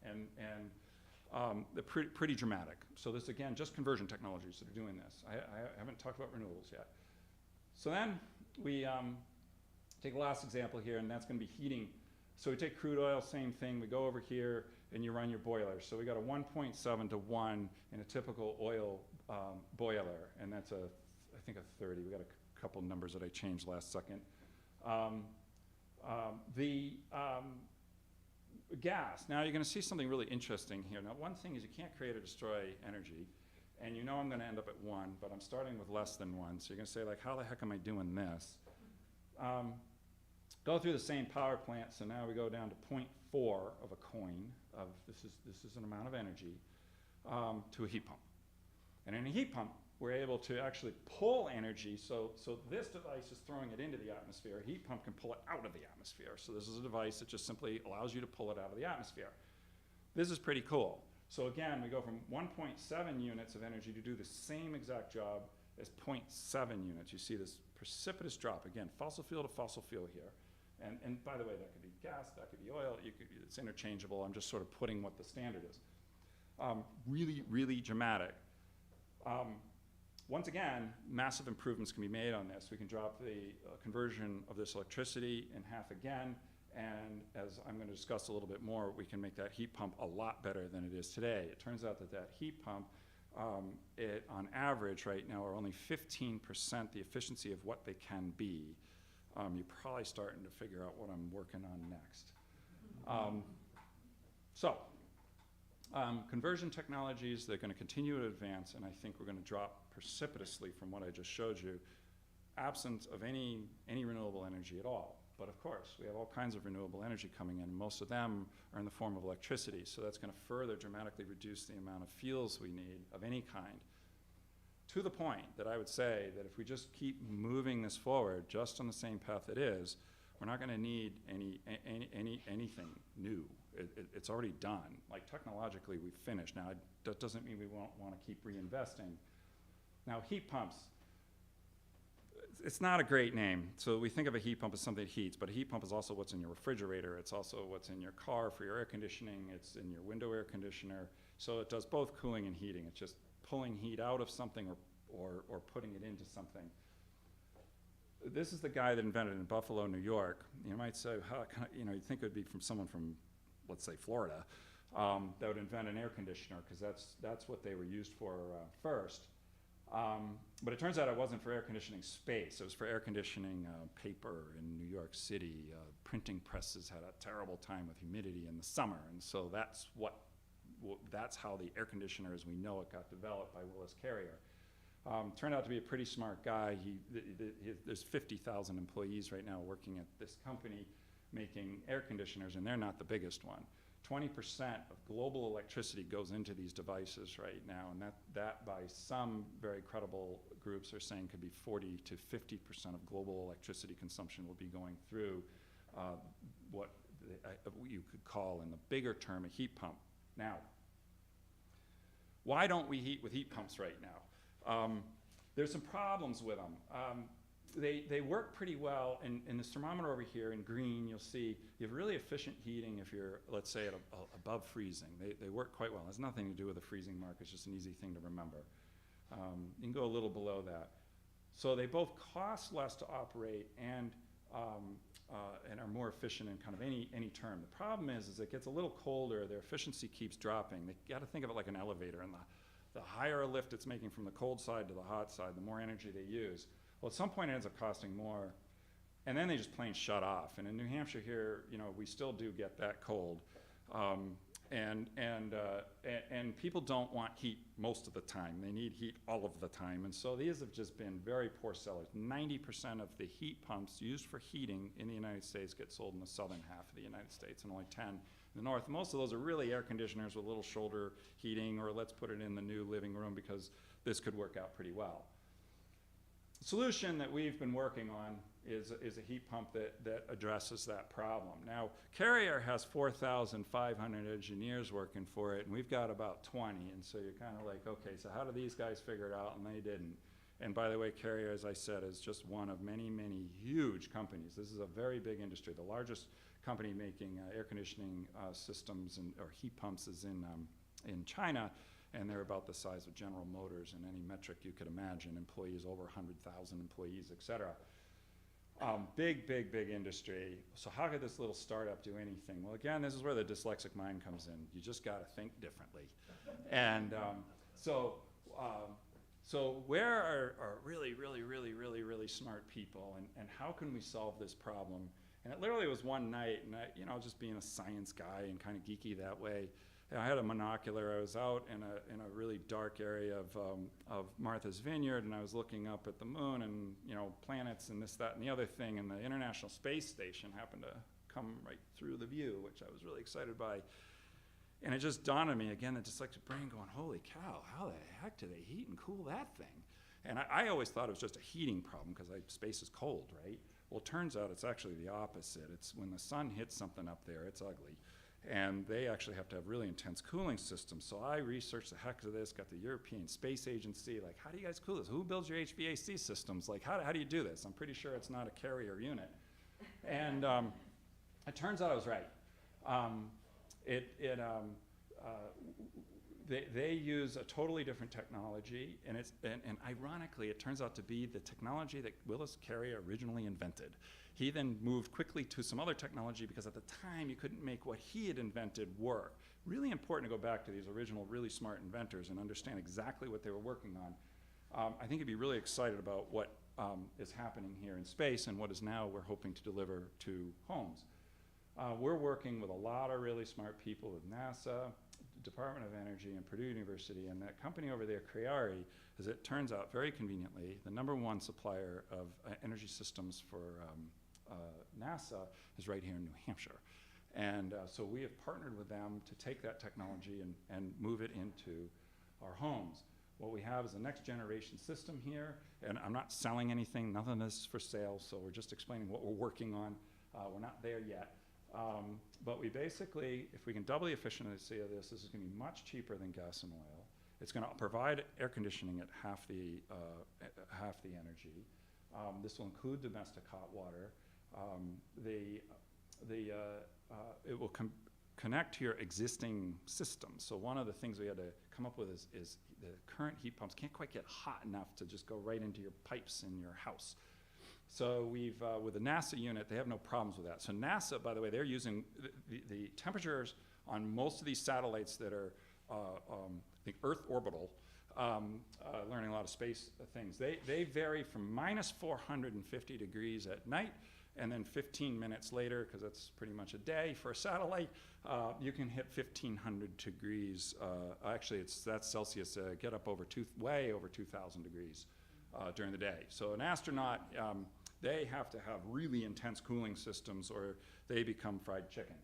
and They're pretty dramatic. So this, again, just conversion technologies that are doing this. I haven't talked about renewables yet. So then we take the last example here, and that's going to be heating. So we take crude oil, same thing. We go over here, and you run your boiler. So we got a 1.7 to 1 in a typical oil boiler, and that's I think a 30. We got a couple numbers that I changed last second. Gas. Now you're going to see something really interesting here. Now one thing is you can't create or destroy energy, and you know I'm going to end up at 1, but I'm starting with less than 1. So you're going to say, like, how the heck am I doing this? Go through the same power plant, so now we go down to 0.4 of a coin of this is an amount of energy to a heat pump. And in a heat pump, we're able to actually pull energy. So this device is throwing it into the atmosphere. A heat pump can pull it out of the atmosphere. So this is a device that just simply allows you to pull it out of the atmosphere. This is pretty cool. So again, we go from 1.7 units of energy to do the same exact job as 0.7 units. You see this precipitous drop. Again, fossil fuel to fossil fuel here. And by the way, that could be gas, that could be oil. It's interchangeable. I'm just sort of putting what the standard is. Really, really dramatic. Once again, massive improvements can be made on this. We can drop the conversion of this electricity in half again, and as I'm going to discuss a little bit more, we can make that heat pump a lot better than it is today. It turns out that heat pump, on average right now, are only 15% the efficiency of what they can be. You're probably starting to figure out what I'm working on next. Conversion technologies, they're going to continue to advance, and I think we're going to drop precipitously from what I just showed you, absent of any renewable energy at all. But of course, we have all kinds of renewable energy coming in. Most of them are in the form of electricity, so that's going to further dramatically reduce the amount of fuels we need of any kind. To the point that I would say that if we just keep moving this forward just on the same path it is, we're not going to need anything new. It's already done. Like technologically, we've finished. Now, that doesn't mean we won't want to keep reinvesting. Now, heat pumps. It's not a great name. So we think of a heat pump as something that heats, but a heat pump is also what's in your refrigerator. It's also what's in your car for your air conditioning. It's in your window air conditioner. So it does both cooling and heating. It's just pulling heat out of something or putting it into something. This is the guy that invented it in Buffalo, New York. You might say, you'd think it would be from someone from, let's say, Florida, that would invent an air conditioner, because that's what they were used for first. But it turns out it wasn't for air conditioning space. It was for air conditioning paper in New York City. Printing presses had a terrible time with humidity in the summer, and so that's how the air conditioner as we know it got developed by Willis Carrier. Turned out to be a pretty smart guy. There's 50,000 employees right now working at this company making air conditioners, and they're not the biggest one. 20% of global electricity goes into these devices right now, and that by some very credible groups are saying could be 40 to 50% of global electricity consumption will be going through what you could call, in the bigger term, a heat pump. Now, why don't we heat with heat pumps right now? There's some problems with them. They work pretty well. In this thermometer over here in green, you'll see you have really efficient heating if you're, let's say, at above freezing. They work quite well. It has nothing to do with the freezing mark. It's just an easy thing to remember. You can go a little below that. So they both cost less to operate and are more efficient in kind of any term. The problem is it gets a little colder. Their efficiency keeps dropping. They got to think of it like an elevator, and the higher a lift it's making from the cold side to the hot side, the more energy they use. Well, at some point it ends up costing more, and then they just plain shut off. And in New Hampshire here, we still do get that cold, and people don't want heat most of the time. They need heat all of the time, and so these have just been very poor sellers. 90% of the heat pumps used for heating in the United States get sold in the southern half of the United States, and only 10 in the north. Most of those are really air conditioners with a little shoulder heating, or let's put it in the new living room because this could work out pretty well. The solution that we've been working on is a heat pump that addresses that problem. Now, Carrier has 4,500 engineers working for it, and we've got about 20, and so you're kind of like, okay, so how do these guys figure it out? And they didn't. And by the way, Carrier, as I said, is just one of many, many huge companies. This is a very big industry. The largest company making air conditioning systems or heat pumps is in in China, and they're about the size of General Motors in any metric you could imagine, employees over 100,000 employees, et cetera. Big, big, big industry. So how could this little startup do anything? Well, again, this is where the dyslexic mind comes in. You just got to think differently. And so where are really, really, really, really, really smart people, and how can we solve this problem? And it literally was one night, and I, just being a science guy and kind of geeky that way, I had a monocular. I was out in a really dark area of Martha's Vineyard, and I was looking up at the moon and planets and this, that, and the other thing, and the International Space Station happened to come right through the view, which I was really excited by. And it just dawned on me again, the dyslexic brain going, holy cow, how the heck do they heat and cool that thing? And I always thought it was just a heating problem because space is cold, right? Well, it turns out it's actually the opposite. It's when the sun hits something up there, it's ugly. And they actually have to have really intense cooling systems. So I researched the heck of this, got the European Space Agency, like, how do you guys cool this? Who builds your HVAC systems? Like, how do you do this? I'm pretty sure it's not a carrier unit. And it turns out I was right. They use a totally different technology, and ironically, it turns out to be the technology that Willis Carrier originally invented. He then moved quickly to some other technology because at the time you couldn't make what he had invented work. Really important to go back to these original really smart inventors and understand exactly what they were working on. I think you'd be really excited about what is happening here in space and what is now we're hoping to deliver to homes. We're working with a lot of really smart people with NASA, Department of Energy, and Purdue University, and that company over there, Creari, as it turns out very conveniently, the #1 supplier of energy systems for NASA is right here in New Hampshire. And so we have partnered with them to take that technology and move it into our homes. What we have is a next generation system here, and I'm not selling anything, none of this is for sale, so we're just explaining what we're working on. We're not there yet. But we basically, if we can double the efficiency of this is going to be much cheaper than gas and oil. It's going to provide air conditioning at half the energy. This will include domestic hot water. It will connect to your existing system. So one of the things we had to come up with is the current heat pumps can't quite get hot enough to just go right into your pipes in your house. So we've, with the NASA unit, they have no problems with that. So NASA, by the way, they're using the temperatures on most of these satellites that are, I think, Earth orbital, learning a lot of space things. They vary from minus 450 degrees at night, and then 15 minutes later, because that's pretty much a day for a satellite, you can hit 1,500 degrees. Actually, that's Celsius, get up over way over 2,000 degrees during the day. So an astronaut, they have to have really intense cooling systems or they become fried chicken.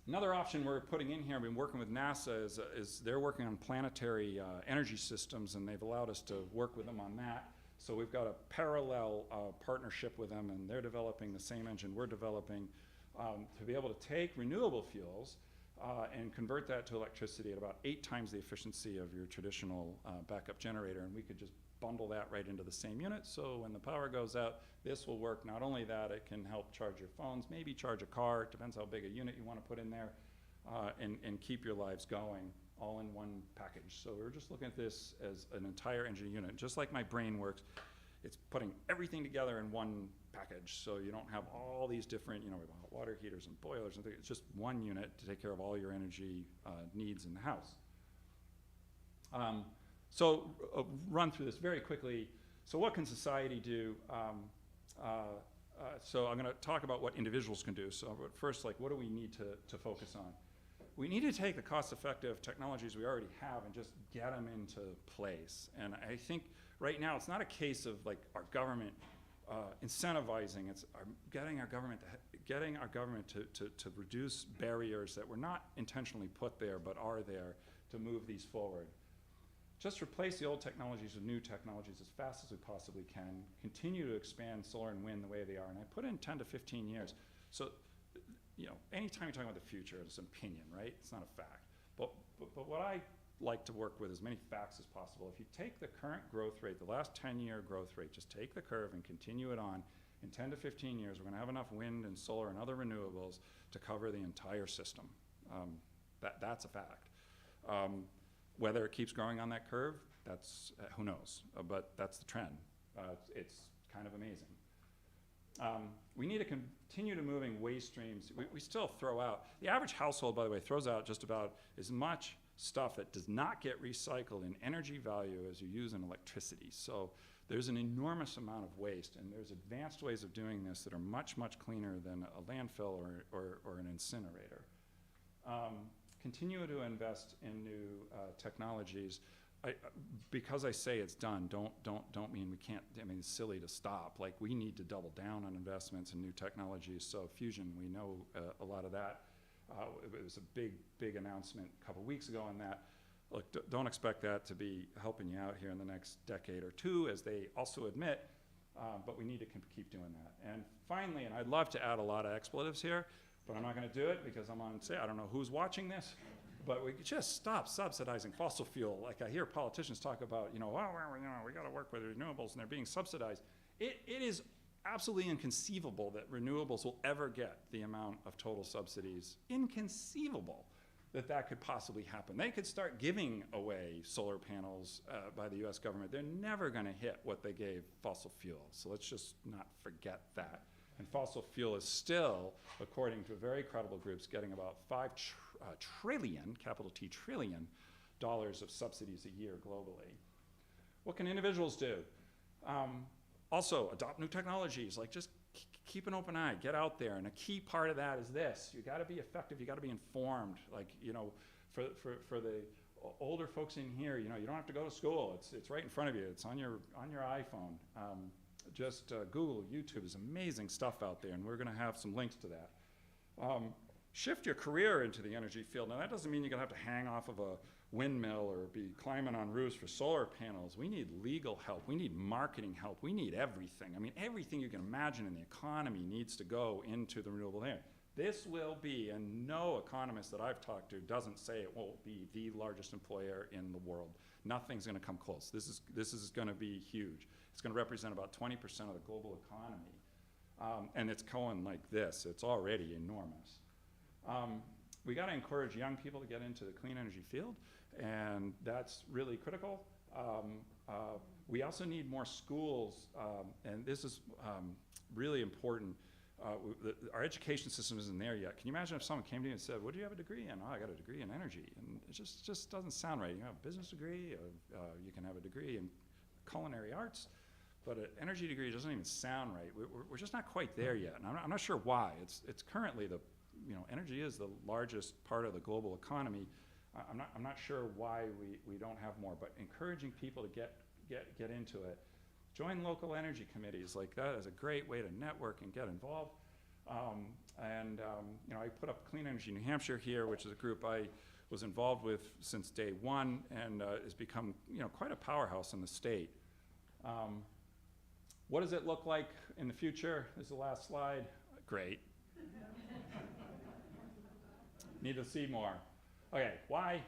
Another option we're putting in here, I've been working with NASA, is they're working on planetary energy systems, and they've allowed us to work with them on that. So we've got a parallel partnership with them, and they're developing the same engine we're developing to be able to take renewable fuels and convert that to electricity at about 8 times the efficiency of your traditional backup generator, and we could just bundle that right into the same unit, so when the power goes out, this will work. Not only that, it can help charge your phones, maybe charge a car, it depends how big a unit you want to put in there, and keep your lives going all in one package. So we're just looking at this as an entire engine unit. Just like my brain works, it's putting everything together in one package, so you don't have all these different, hot water heaters and boilers and things. It's just one unit to take care of all your energy needs in the house. So run through this very quickly. So what can society do? So I'm going to talk about what individuals can do. So first, what do we need to focus on? We need to take the cost-effective technologies we already have and just get them into place. And I think right now it's not a case of our government incentivizing. It's getting our government to reduce barriers that were not intentionally put there but are there to move these forward. Just replace the old technologies with new technologies as fast as we possibly can. Continue to expand solar and wind the way they are. And I put in 10 to 15 years. So, anytime you're talking about the future, it's an opinion, right? It's not a fact. But what I like to work with as many facts as possible. If you take the current growth rate, the last 10-year growth rate, just take the curve and continue it on. In 10 to 15 years, we're going to have enough wind and solar and other renewables to cover the entire system. That's a fact. Whether it keeps growing on that curve, that's, who knows, but that's the trend. It's kind of amazing. We need to continue to moving waste streams. We still throw out, the average household, by the way, throws out just about as much stuff that does not get recycled in energy value as you use in electricity. So there's an enormous amount of waste, and there's advanced ways of doing this that are much, much cleaner than a landfill or an incinerator. Continue to invest in new technologies. Because I say it's done, don't mean we can't, I mean, it's silly to stop. Like, we need to double down on investments in new technologies. So fusion, we know a lot of that. It was a big announcement a couple weeks ago on that. Look, don't expect that to be helping you out here in the next decade or two, as they also admit, but we need to keep doing that. And finally, and I'd love to add a lot of expletives here, but I'm not gonna do it because I'm on, I don't know who's watching this, but we could just stop subsidizing fossil fuel. Like, I hear politicians talk about, we gotta work with renewables and they're being subsidized. It is absolutely inconceivable that renewables will ever get the amount of total subsidies. Inconceivable that could possibly happen. They could start giving away solar panels by the US government. They're never gonna hit what they gave fossil fuel. So let's just not forget that. And fossil fuel is still, according to very credible groups, getting about $5 trillion, capital T trillion, dollars of subsidies a year globally. What can individuals do? Also, adopt new technologies, like just keep an open eye, get out there. And a key part of that is this: you gotta be effective, you gotta be informed. Like, for the older folks in here, you don't have to go to school. It's right in front of you, it's on your iPhone. Just Google, YouTube, there's amazing stuff out there, and we're gonna have some links to that. Shift your career into the energy field. Now, that doesn't mean you're gonna have to hang off of a windmill or be climbing on roofs for solar panels. We need legal help, we need marketing help, we need everything. I mean, everything you can imagine in the economy needs to go into the renewable area. This will be, and no economist that I've talked to doesn't say it won't be, the largest employer in the world. Nothing's gonna come close. This is gonna be huge. It's gonna represent about 20% of the global economy. And it's going like this. It's already enormous. We gotta encourage young people to get into the clean energy field, and that's really critical. We also need more schools, and this is really important. Our education system isn't there yet. Can you imagine if someone came to you and said, what do you have a degree in? Oh, I got a degree in energy. And it just doesn't sound right. You have a business degree, you can have a degree in culinary arts, but an energy degree doesn't even sound right. We're just not quite there yet, and I'm not sure why. It's currently energy is the largest part of the global economy. I'm not sure why we don't have more, but encouraging people to get into it. Join local energy committees. Like, that is a great way to network and get involved. I put up Clean Energy New Hampshire here, which is a group I was involved with since day one, and has become quite a powerhouse in the state. What does it look like in the future? This is the last slide. Great. Need to see more. Okay, why?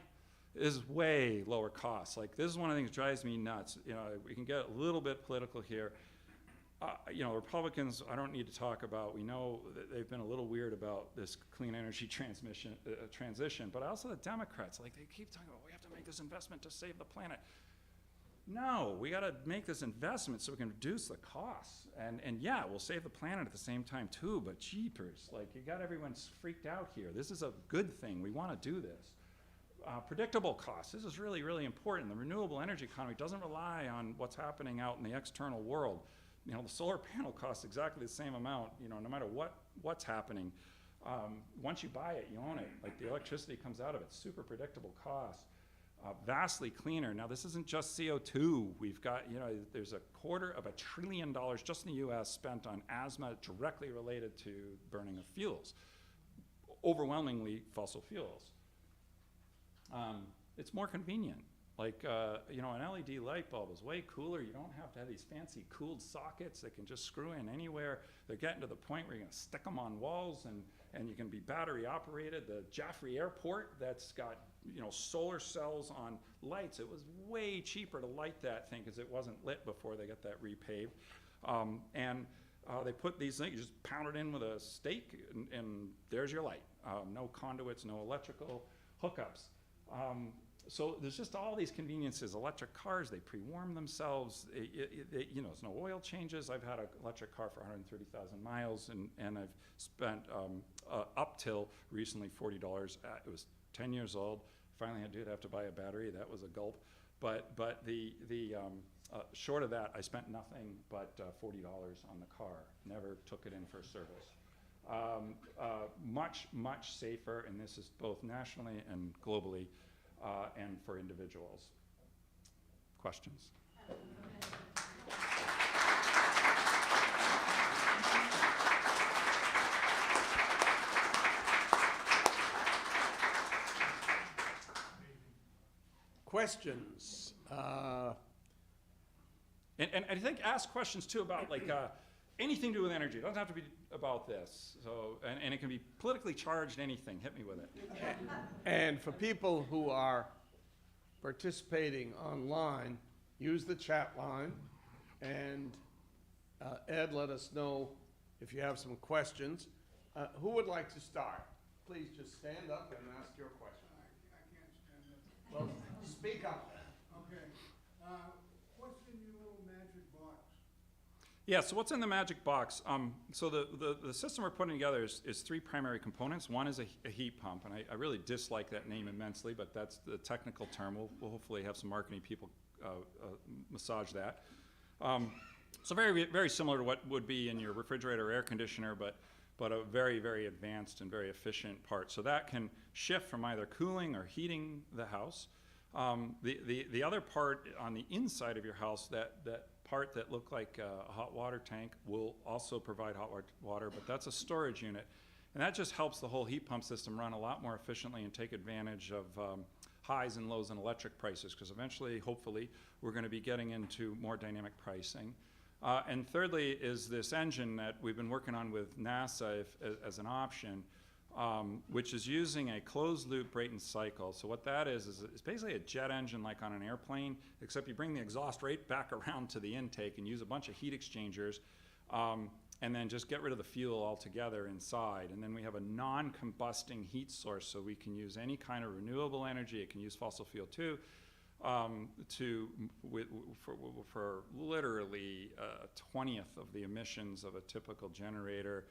Is way lower costs. Like, this is one of the things that drives me nuts. We can get a little bit political here. Republicans, I don't need to talk about. We know that they've been a little weird about this clean energy transition, but also the Democrats, like, they keep talking about, we have to make this investment to save the planet. No, we gotta make this investment so we can reduce the costs. And yeah, we'll save the planet at the same time too, but jeepers, like, you got everyone freaked out here. This is a good thing, we wanna do this. Predictable costs, this is really, really important. The renewable energy economy doesn't rely on what's happening out in the external world. The solar panel costs exactly the same amount, no matter what's happening. Once you buy it, you own it. Like, the electricity comes out of it, super predictable costs. Vastly cleaner. Now, this isn't just CO2. We've got, there's $250 billion just in the US spent on asthma directly related to burning of fuels. Overwhelmingly fossil fuels. It's more convenient. Like, an LED light bulb is way cooler. You don't have to have these fancy cooled sockets that can just screw in anywhere. They're getting to the point where you're gonna stick them on walls, and you can be battery operated. The Jaffrey Airport, that's got solar cells on lights. It was way cheaper to light that thing because it wasn't lit before they got that repaved. They put these things, you just pound it in with a stake, and there's your light. No conduits, no electrical. hookups. So there's just all these conveniences. Electric cars, they pre-warm themselves. There's no oil changes. I've had an electric car for 130,000 miles, and I've spent up till recently $40. It was 10 years old. Finally, I did have to buy a battery. That was a gulp. But the short of that, I spent nothing but $40 on the car. Never took it in for service. Much safer, and this is both nationally and globally, and for individuals. Questions? Questions? And I think ask questions too about like anything to do with energy. It doesn't have to be about this. So and it can be politically charged anything. Hit me with it. And for people who are participating online, use the chat line. And Ed, let us know if you have some questions. Who would like to start? Please just stand up and ask your question. I can't stand up. Well, speak up. Okay. What's in your little magic box? Yeah, so what's in the magic box? So the system we're putting together is three primary components. One is a heat pump, and I really dislike that name immensely, but that's the technical term. We'll hopefully have some marketing people massage that. So very, very similar to what would be in your refrigerator or air conditioner, but a very, very advanced and very efficient part. So that can shift from either cooling or heating the house. The other part on the inside of your house, that part that looked like a hot water tank, will also provide hot water, but that's a storage unit. And that just helps the whole heat pump system run a lot more efficiently and take advantage of highs and lows in electric prices, because eventually, hopefully, we're going to be getting into more dynamic pricing. And thirdly is this engine that we've been working on with NASA as an option, which is using a closed-loop Brayton cycle. So what that is it's basically a jet engine like on an airplane, except you bring the exhaust right back around to the intake and use a bunch of heat exchangers, and then just get rid of the fuel altogether inside. And then we have a non-combusting heat source, so we can use any kind of renewable energy. It can use fossil fuel too, for literally a 20th of the emissions of a typical generator.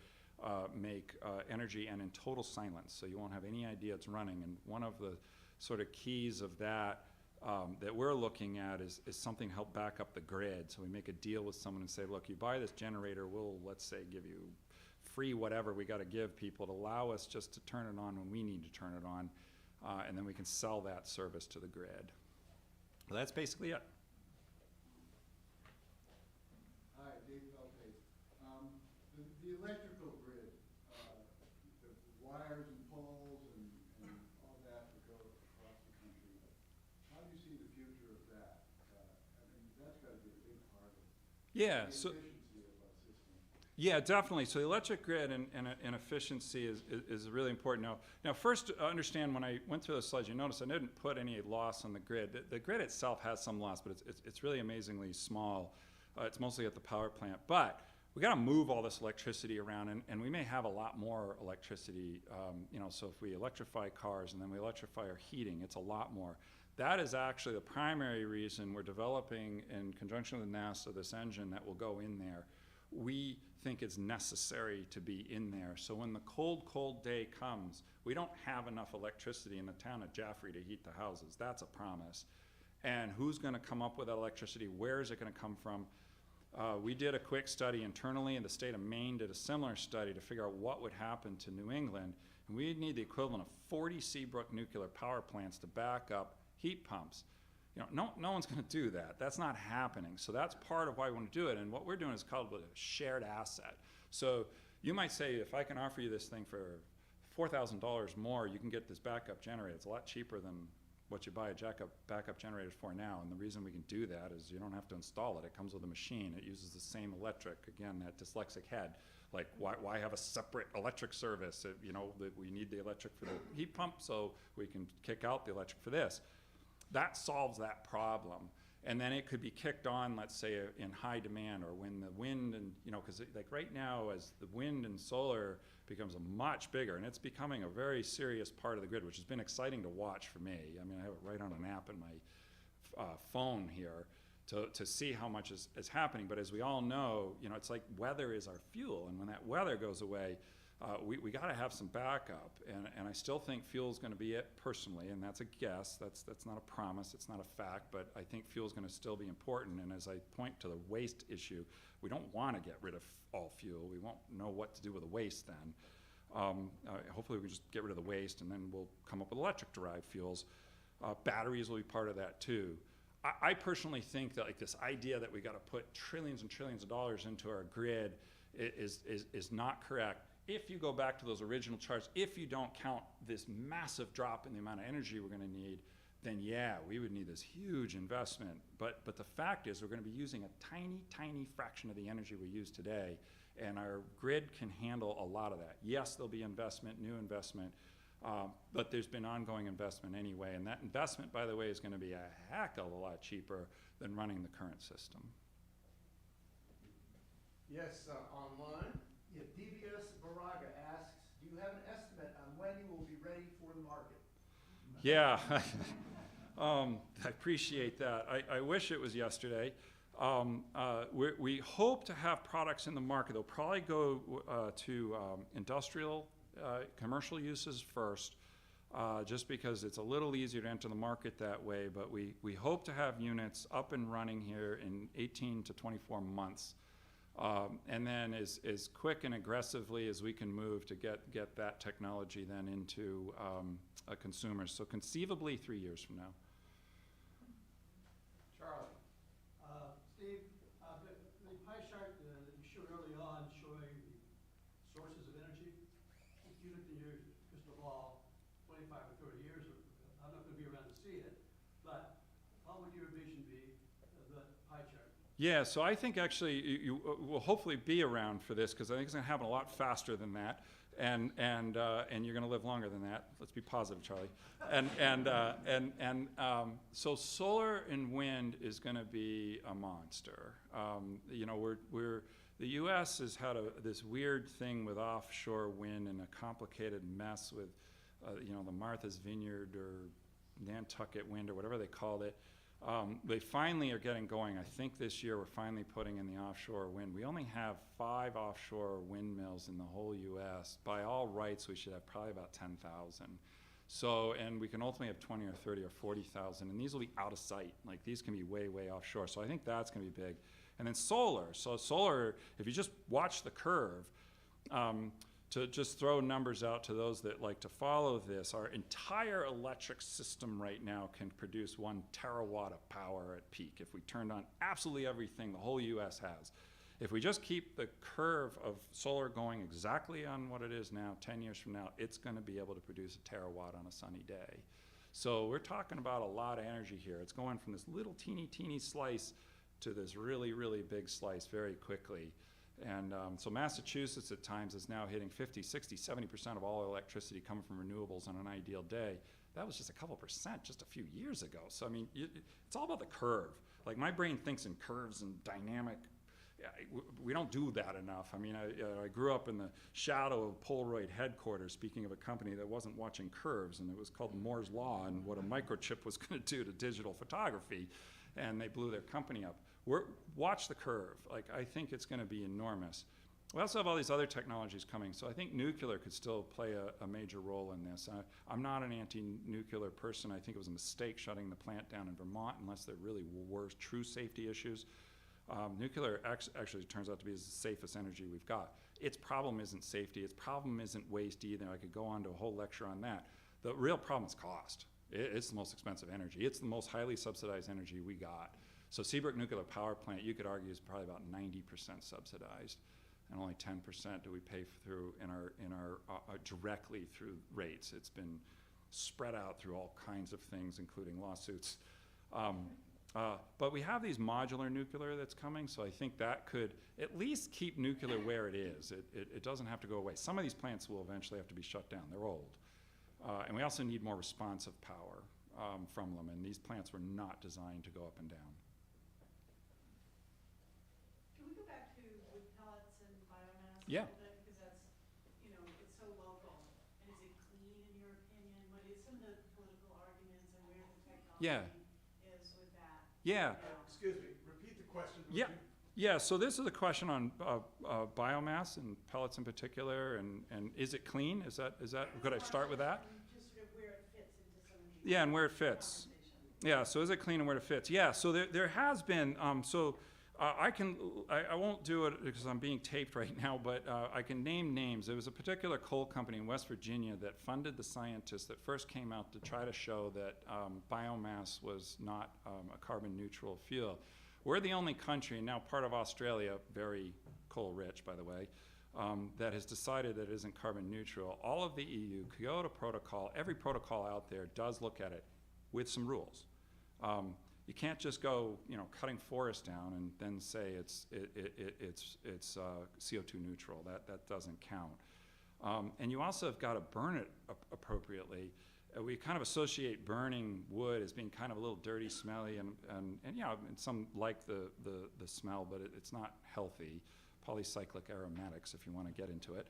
Make energy and in total silence, so you won't have any idea it's running. And one of the sort of keys of that that we're looking at is something to help back up the grid. So we make a deal with someone and say, look, you buy this generator, we'll, let's say, give you free whatever we got to give people to allow us just to turn it on when we need to turn it on, and then we can sell that service to the grid. Well, that's basically it. Hi, Dave Pelpe. The electrical grid, the wires and poles and all that go across the country. How do you see the future of that? I mean, that's got to be a big part of the efficiency of our system. Yeah, definitely. So the electric grid and efficiency is really important. Now, first, understand when I went through the slides, you notice I didn't put any loss on the grid. The grid itself has some loss, but it's really amazingly small. It's mostly at the power plant. But we got to move all this electricity around, and we may have a lot more electricity. So if we electrify cars and then we electrify our heating, it's a lot more. That is actually the primary reason we're developing, in conjunction with NASA, this engine that will go in there. We think it's necessary to be in there. So when the cold day comes, we don't have enough electricity in the town of Jaffrey to heat the houses. That's a promise. And who's going to come up with that electricity? Where is it going to come from? We did a quick study internally, and the state of Maine did a similar study to figure out what would happen to New England. And we'd need the equivalent of 40 Seabrook nuclear power plants to back up heat pumps. No one's going to do that. That's not happening. So that's part of why we want to do it. And what we're doing is called a shared asset. So you might say, if I can offer you this thing for $4,000 more, you can get this backup generator. It's a lot cheaper than what you buy a backup generator for now. And the reason we can do that is you don't have to install it. It comes with a machine. It uses the same electric. Again, that dyslexic head. Like, why have a separate electric service? We need the electric for the heat pump, so we can kick out the electric for this. That solves that problem. And then it could be kicked on, let's say, in high demand, or when the wind and, because like right now, as the wind and solar becomes a much bigger, and it's becoming a very serious part of the grid, which has been exciting to watch for me. I mean, I have it right on an app in my phone here to see how much is happening. But as we all know, it's like weather is our fuel, and when that weather goes away, we got to have some backup, and I still think fuel is going to be it personally, and that's a guess. That's not a promise. It's not a fact, but I think fuel is going to still be important. And as I point to the waste issue, we don't want to get rid of all fuel. We won't know what to do with the waste then. Hopefully, we can just get rid of the waste, and then we'll come up with electric-derived fuels. Batteries will be part of that too. I personally think that like this idea that we got to put trillions and trillions of dollars into our grid is not correct. If you go back to those original charts, if you don't count this massive drop in the amount of energy we're going to need, then yeah, we would need this huge investment. But the fact is we're going to be using a tiny, tiny fraction of the energy we use today, and our grid can handle a lot of that. Yes, there'll be investment, new investment, but there's been ongoing investment anyway, and that investment, by the way, is going to be a heck of a lot cheaper than running the current system. Yes, online. Yeah, DBS Baraga asks, do you have an estimate on when you will be ready for the market? Yeah, I appreciate that. I wish it was yesterday. We hope to have products in the market. They'll probably go to industrial, commercial uses first, just because it's a little easier to enter the market that way. But we hope to have units up and running here in 18 to 24 months. And then as quick and aggressively as we can move to get that technology then into consumers. So conceivably 3 years from now. Charlie. Steve, the pie chart that you showed early on showing the sources of energy, if you looked in your crystal ball 25 or 30 years, I'm not going to be around to see it, but what would your vision be of the pie chart? Yeah, so I think actually you will hopefully be around for this, because I think it's going to happen a lot faster than that, and you're going to live longer than that. Let's be positive, Charlie. So solar and wind is going to be a monster. The U.S. has had this weird thing with offshore wind and a complicated mess with the Martha's Vineyard or Nantucket wind or whatever they called it. They finally are getting going. I think this year we're finally putting in the offshore wind. We only have 5 offshore windmills in the whole U.S. By all rights, we should have probably about 10,000. So, and we can ultimately have 20 or 30 or 40,000, and these will be out of sight. Like, these can be way, way offshore. So I think that's going to be big. And then solar. So solar, if you just watch the curve, to just throw numbers out to those that like to follow this, our entire electric system right now can produce 1 terawatt of power at peak if we turned on absolutely everything the whole U.S. has. If we just keep the curve of solar going exactly on what it is now, 10 years from now, it's going to be able to produce a terawatt on a sunny day. So we're talking about a lot of energy here. It's going from this little teeny slice to this really, really big slice very quickly. And so Massachusetts at times is now hitting 50, 60, 70% of all electricity coming from renewables on an ideal day. That was just a couple percent just a few years ago. So I mean, it's all about the curve. Like, my brain thinks in curves and dynamic. We don't do that enough. I mean, I grew up in the shadow of Polaroid headquarters, speaking of a company that wasn't watching curves, and it was called Moore's Law and what a microchip was going to do to digital photography, and they blew their company up. Watch the curve. Like, I think it's going to be enormous. We also have all these other technologies coming, so I think nuclear could still play a major role in this. I'm not an anti-nuclear person. I think it was a mistake shutting the plant down in Vermont, unless there really were true safety issues. Nuclear actually turns out to be the safest energy we've got. Its problem isn't safety. Its problem isn't waste either. I could go on to a whole lecture on that. The real problem is cost. It's the most expensive energy. It's the most highly subsidized energy we got. So Seabrook Nuclear Power Plant, you could argue, is probably about 90% subsidized, and only 10% do we pay through in our directly through rates. It's been spread out through all kinds of things, including lawsuits. But we have these modular nuclear that's coming, so I think that could at least keep nuclear where it is. It doesn't have to go away. Some of these plants will eventually have to be shut down. They're old. And we also need more responsive power from them, and these plants were not designed to go up and down. Yeah. start with that? Because that's, you know, it's so local. And is it clean in your opinion? What is some of the political arguments and where the Yeah. technology is with that? Yeah. now? Excuse me, repeat the question. Yeah. Yeah, so this is a question on biomass and pellets in particular, and is it clean? Is that, could I start with that? Just sort of where it fits into some of these Yeah, and where it fits. conversations. Yeah, so is it clean and where it fits? Yeah, so there has been, I won't do it because I'm being taped right now, but I can name names. There was a particular coal company in West Virginia that funded the scientists that first came out to try to show that biomass was not a carbon neutral fuel. We're the only country, and now part of Australia, very coal rich, by the way, that has decided that it isn't carbon neutral. All of the EU, Kyoto Protocol, every protocol out there does look at it with some rules. You can't just go, cutting forests down and then say it's CO2 neutral. That doesn't count. And you also have got to burn it appropriately. We kind of associate burning wood as being kind of a little dirty, smelly, and some like the smell, but it's not healthy. Polycyclic aromatics, if you want to get into it,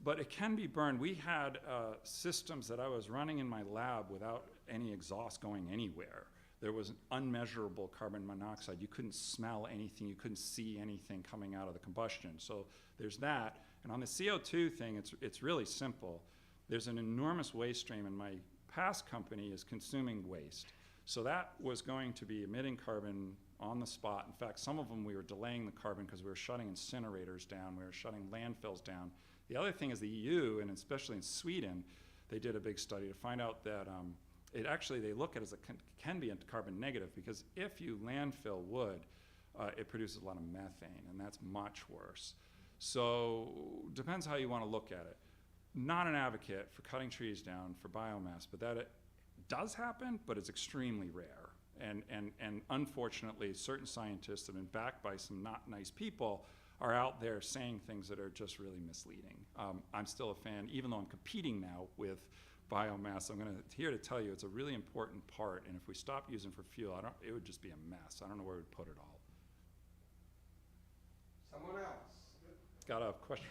but it can be burned. We had systems that I was running in my lab without any exhaust going anywhere. There was unmeasurable carbon monoxide. You couldn't smell anything. You couldn't see anything coming out of the combustion. So there's that. And on the CO2 thing, it's really simple. There's an enormous waste stream, and my past company is consuming waste. So that was going to be emitting carbon on the spot. In fact, some of them we were delaying the carbon because we were shutting incinerators down. We were shutting landfills down. The other thing is the EU, and especially in Sweden, they did a big study to find out that they look at it as can be carbon negative, because if you landfill wood, it produces a lot of methane, and that's much worse. So depends how you want to look at it. Not an advocate for cutting trees down for biomass, but that it does happen, but it's extremely rare. And unfortunately, certain scientists that have been backed by some not nice people are out there saying things that are just really misleading. I'm still a fan, even though I'm competing now with biomass. I'm here to tell you it's a really important part, and if we stop using for fuel, it would just be a mess. I don't know where we'd put it all. Someone else? Got a question?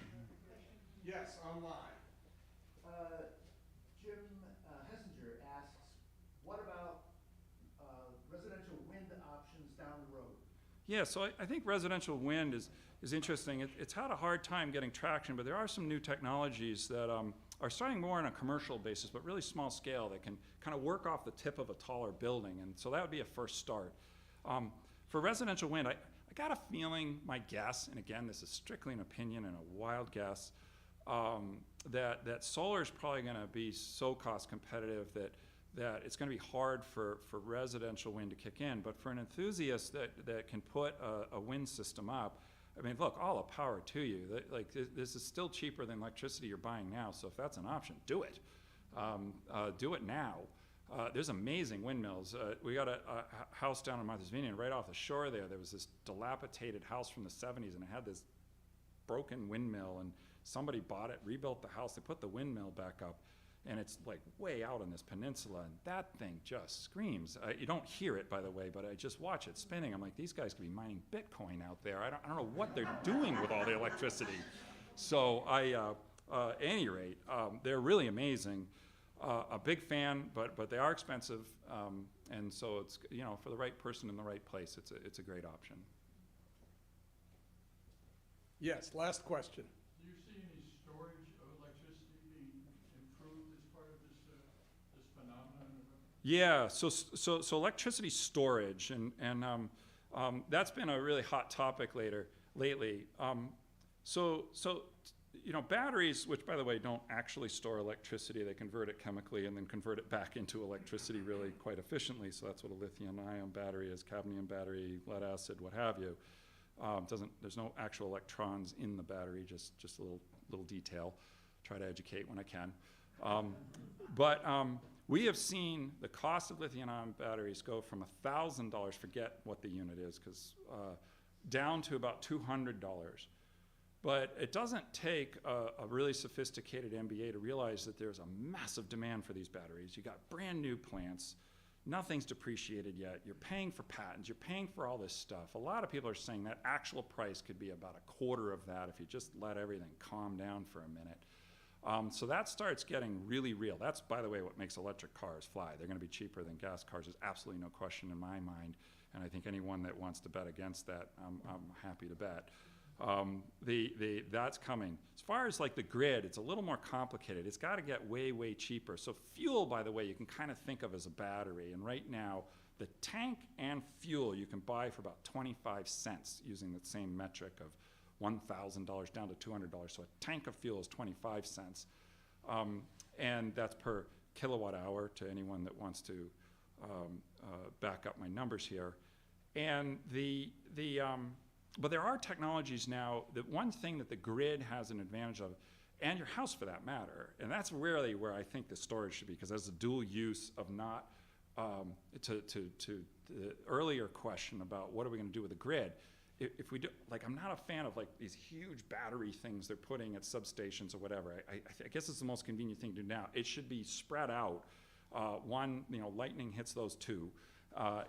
Yes, online. Jim Hessinger asks, what about residential wind options down the road? Yeah, so I think residential wind is interesting. It's had a hard time getting traction, but there are some new technologies that are starting more on a commercial basis, but really small scale, that can kind of work off the tip of a taller building. And so that would be a first start. For residential wind, I got a feeling, my guess, and again, this is strictly an opinion and a wild guess, that solar is probably going to be so cost competitive that it's going to be hard for residential wind to kick in. But for an enthusiast that can put a wind system up, I mean, look, all the power to you. This is still cheaper than electricity you're buying now, so if that's an option, do it. Do it now. There's amazing windmills. We got a house down in Martha's Vineyard, right off the shore there. There was this dilapidated house from the 70s, and it had this broken windmill, and somebody bought it, rebuilt the house, they put the windmill back up, and it's like way out on this peninsula, and that thing just screams. You don't hear it, by the way, but I just watch it spinning. I'm like, these guys could be mining Bitcoin out there. I don't know what they're doing with all the electricity. So at any rate, they're really amazing. A big fan, but they are expensive, and so it's, for the right person in the right place, it's a great option. Yes, last question. Do you see any storage of electricity being improved as part of this phenomenon? Yeah, so electricity storage, and that's been a really hot topic lately. Batteries, which by the way don't actually store electricity, they convert it chemically and then convert it back into electricity really quite efficiently. So that's what a lithium-ion battery is, cadmium battery, lead acid, what have you. There's no actual electrons in the battery, just a little detail. Try to educate when I can. But we have seen the cost of lithium-ion batteries go from $1,000, forget what the unit is, down to about $200. But it doesn't take a really sophisticated MBA to realize that there's a massive demand for these batteries. You got brand new plants. Nothing's depreciated yet. You're paying for patents. You're paying for all this stuff. A lot of people are saying that actual price could be about a quarter of that if you just let everything calm down for a minute. So that starts getting really real. That's, by the way, what makes electric cars fly. They're going to be cheaper than gas cars. There's absolutely no question in my mind. And I think anyone that wants to bet against that, I'm happy to bet. That's coming. As far as like the grid, it's a little more complicated. It's got to get way, way cheaper. So fuel, by the way, you can kind of think of as a battery. And right now, the tank and fuel you can buy for about 25 cents using the same metric of $1,000 down to $200. So a tank of fuel is 25 cents. And that's per kilowatt hour to anyone that wants to back up my numbers here. And but there are technologies now that one thing that the grid has an advantage of, and your house for that matter, and that's really where I think the storage should be, because there's a dual use of not, to the earlier question about what are we going to do with the grid. If we do, like, I'm not a fan of like these huge battery things they're putting at substations or whatever. I guess it's the most convenient thing to do now. It should be spread out. One, lightning hits those two.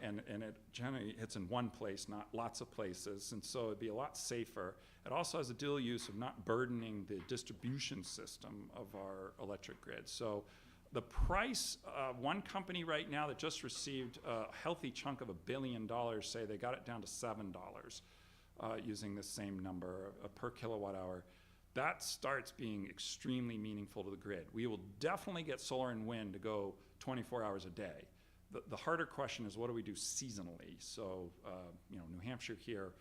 And it generally hits in one place, not lots of places, and so it'd be a lot safer. It also has a dual use of not burdening the distribution system of our electric grid. So the price, one company right now that just received a healthy chunk of $1 billion, say they got it down to $7 using the same number per kilowatt hour. That starts being extremely meaningful to the grid. We will definitely get solar and wind to go 24 hours a day. The harder question is, what do we do seasonally? So, New Hampshire here,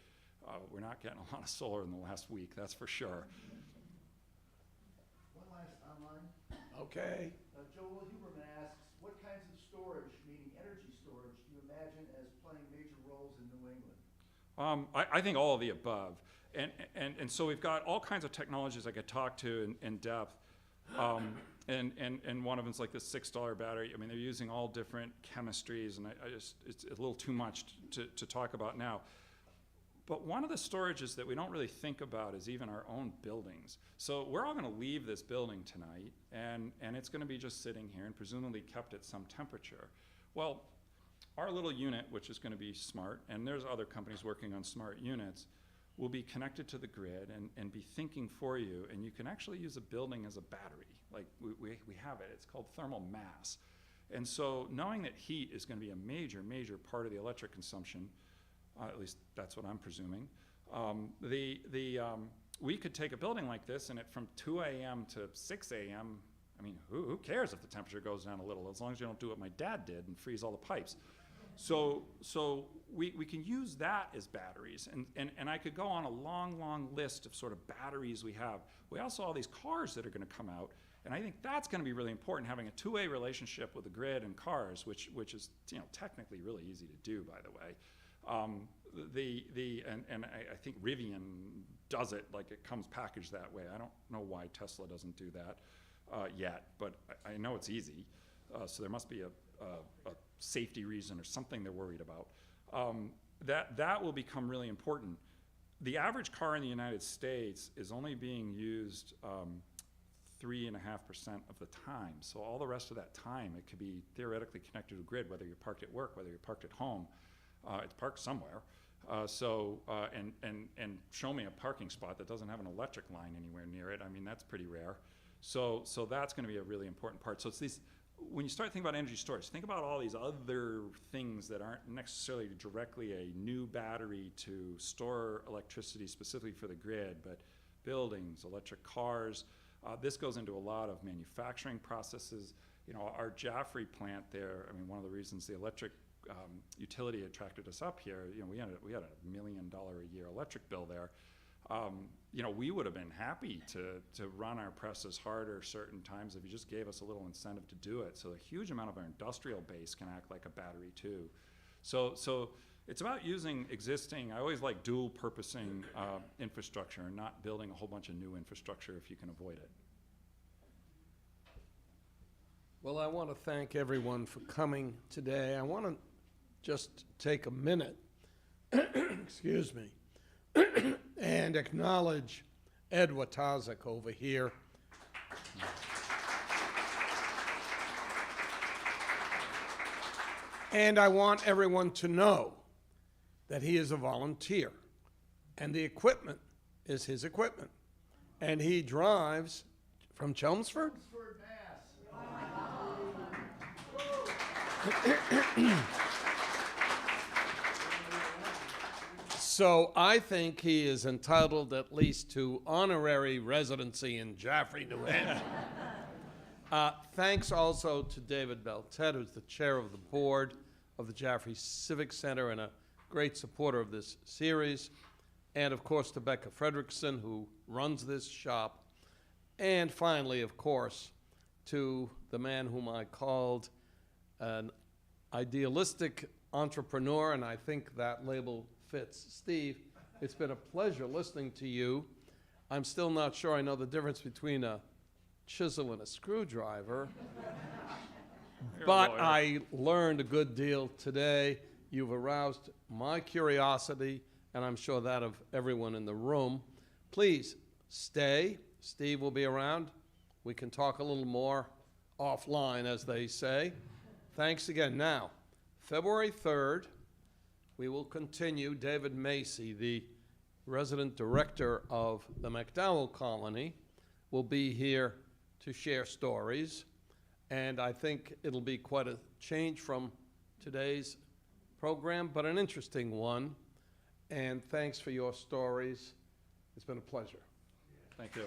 we're not getting a lot of solar in the last week, that's for sure. One last online. Okay. Joel Huberman asks, what kinds of storage, meaning energy storage, do you imagine as playing major roles in New England? I think all of the above. And so we've got all kinds of technologies I could talk to in depth. And one of them's like this $6 battery. I mean, they're using all different chemistries, and it's a little too much to talk about now. But one of the storages that we don't really think about is even our own buildings. So we're all going to leave this building tonight, and it's going to be just sitting here and presumably kept at some temperature. Well, our little unit, which is going to be smart, and there's other companies working on smart units, will be connected to the grid and be thinking for you, and you can actually use a building as a battery. Like we have it, it's called thermal mass. And so knowing that heat is going to be a major, major part of the electric consumption, at least that's what I'm presuming, we could take a building like this and from 2 a.m. to 6 a.m., I mean, who cares if the temperature goes down a little, as long as you don't do what my dad did and freeze all the pipes. So we can use that as batteries, and I could go on a long, long list of sort of batteries we have. We also have all these cars that are going to come out, and I think that's going to be really important, having a two-way relationship with the grid and cars, which is technically really easy to do, by the way. I think Rivian does it, like it comes packaged that way. I don't know why Tesla doesn't do that yet, but I know it's easy. So there must be a safety reason or something they're worried about. That will become really important. The average car in the United States is only being used 3.5% of the time. So all the rest of that time, it could be theoretically connected to a grid, whether you're parked at work, whether you're parked at home. It's parked somewhere. And show me a parking spot that doesn't have an electric line anywhere near it. I mean, that's pretty rare. So that's going to be a really important part. So it's these, when you start thinking about energy storage, think about all these other things that aren't necessarily directly a new battery to store electricity specifically for the grid, but buildings, electric cars. This goes into a lot of manufacturing processes. Our Jaffrey plant there, I mean, one of the reasons the electric utility attracted us up here, we had $1 million a year electric bill there. We would have been happy to run our presses harder certain times if you just gave us a little incentive to do it. So a huge amount of our industrial base can act like a battery too. So it's about using existing, I always like dual purposing infrastructure and not building a whole bunch of new infrastructure if you can avoid it. Well, I want to thank everyone for coming today. I want to just take a minute, excuse me, and acknowledge Ed Watazik over here. And I want everyone to know that he is a volunteer, and the equipment is his equipment. And he drives from Chelmsford? Chelmsford, Mass. So I think he is entitled at least to honorary residency in Jaffrey, New Hampshire. Thanks also to David Beltet, who's the chair of the board of the Jaffrey Civic Center and a great supporter of this series. And of course to Becca Fredrickson, who runs this shop. And finally, of course, to the man whom I called an idealistic entrepreneur, and I think that label fits. Steve, it's been a pleasure listening to you. I'm still not sure I know the difference between a chisel and a screwdriver, but I learned a good deal today. You've aroused my curiosity, and I'm sure that of everyone in the room. Please stay. Steve will be around. We can talk a little more offline, as they say. Thanks again. Now, February 3rd, we will continue. David Macy, the resident director of the McDowell Colony, will be here to share stories. And I think it'll be quite a change from today's program, but an interesting one. And thanks for your stories. It's been a pleasure. Thank you.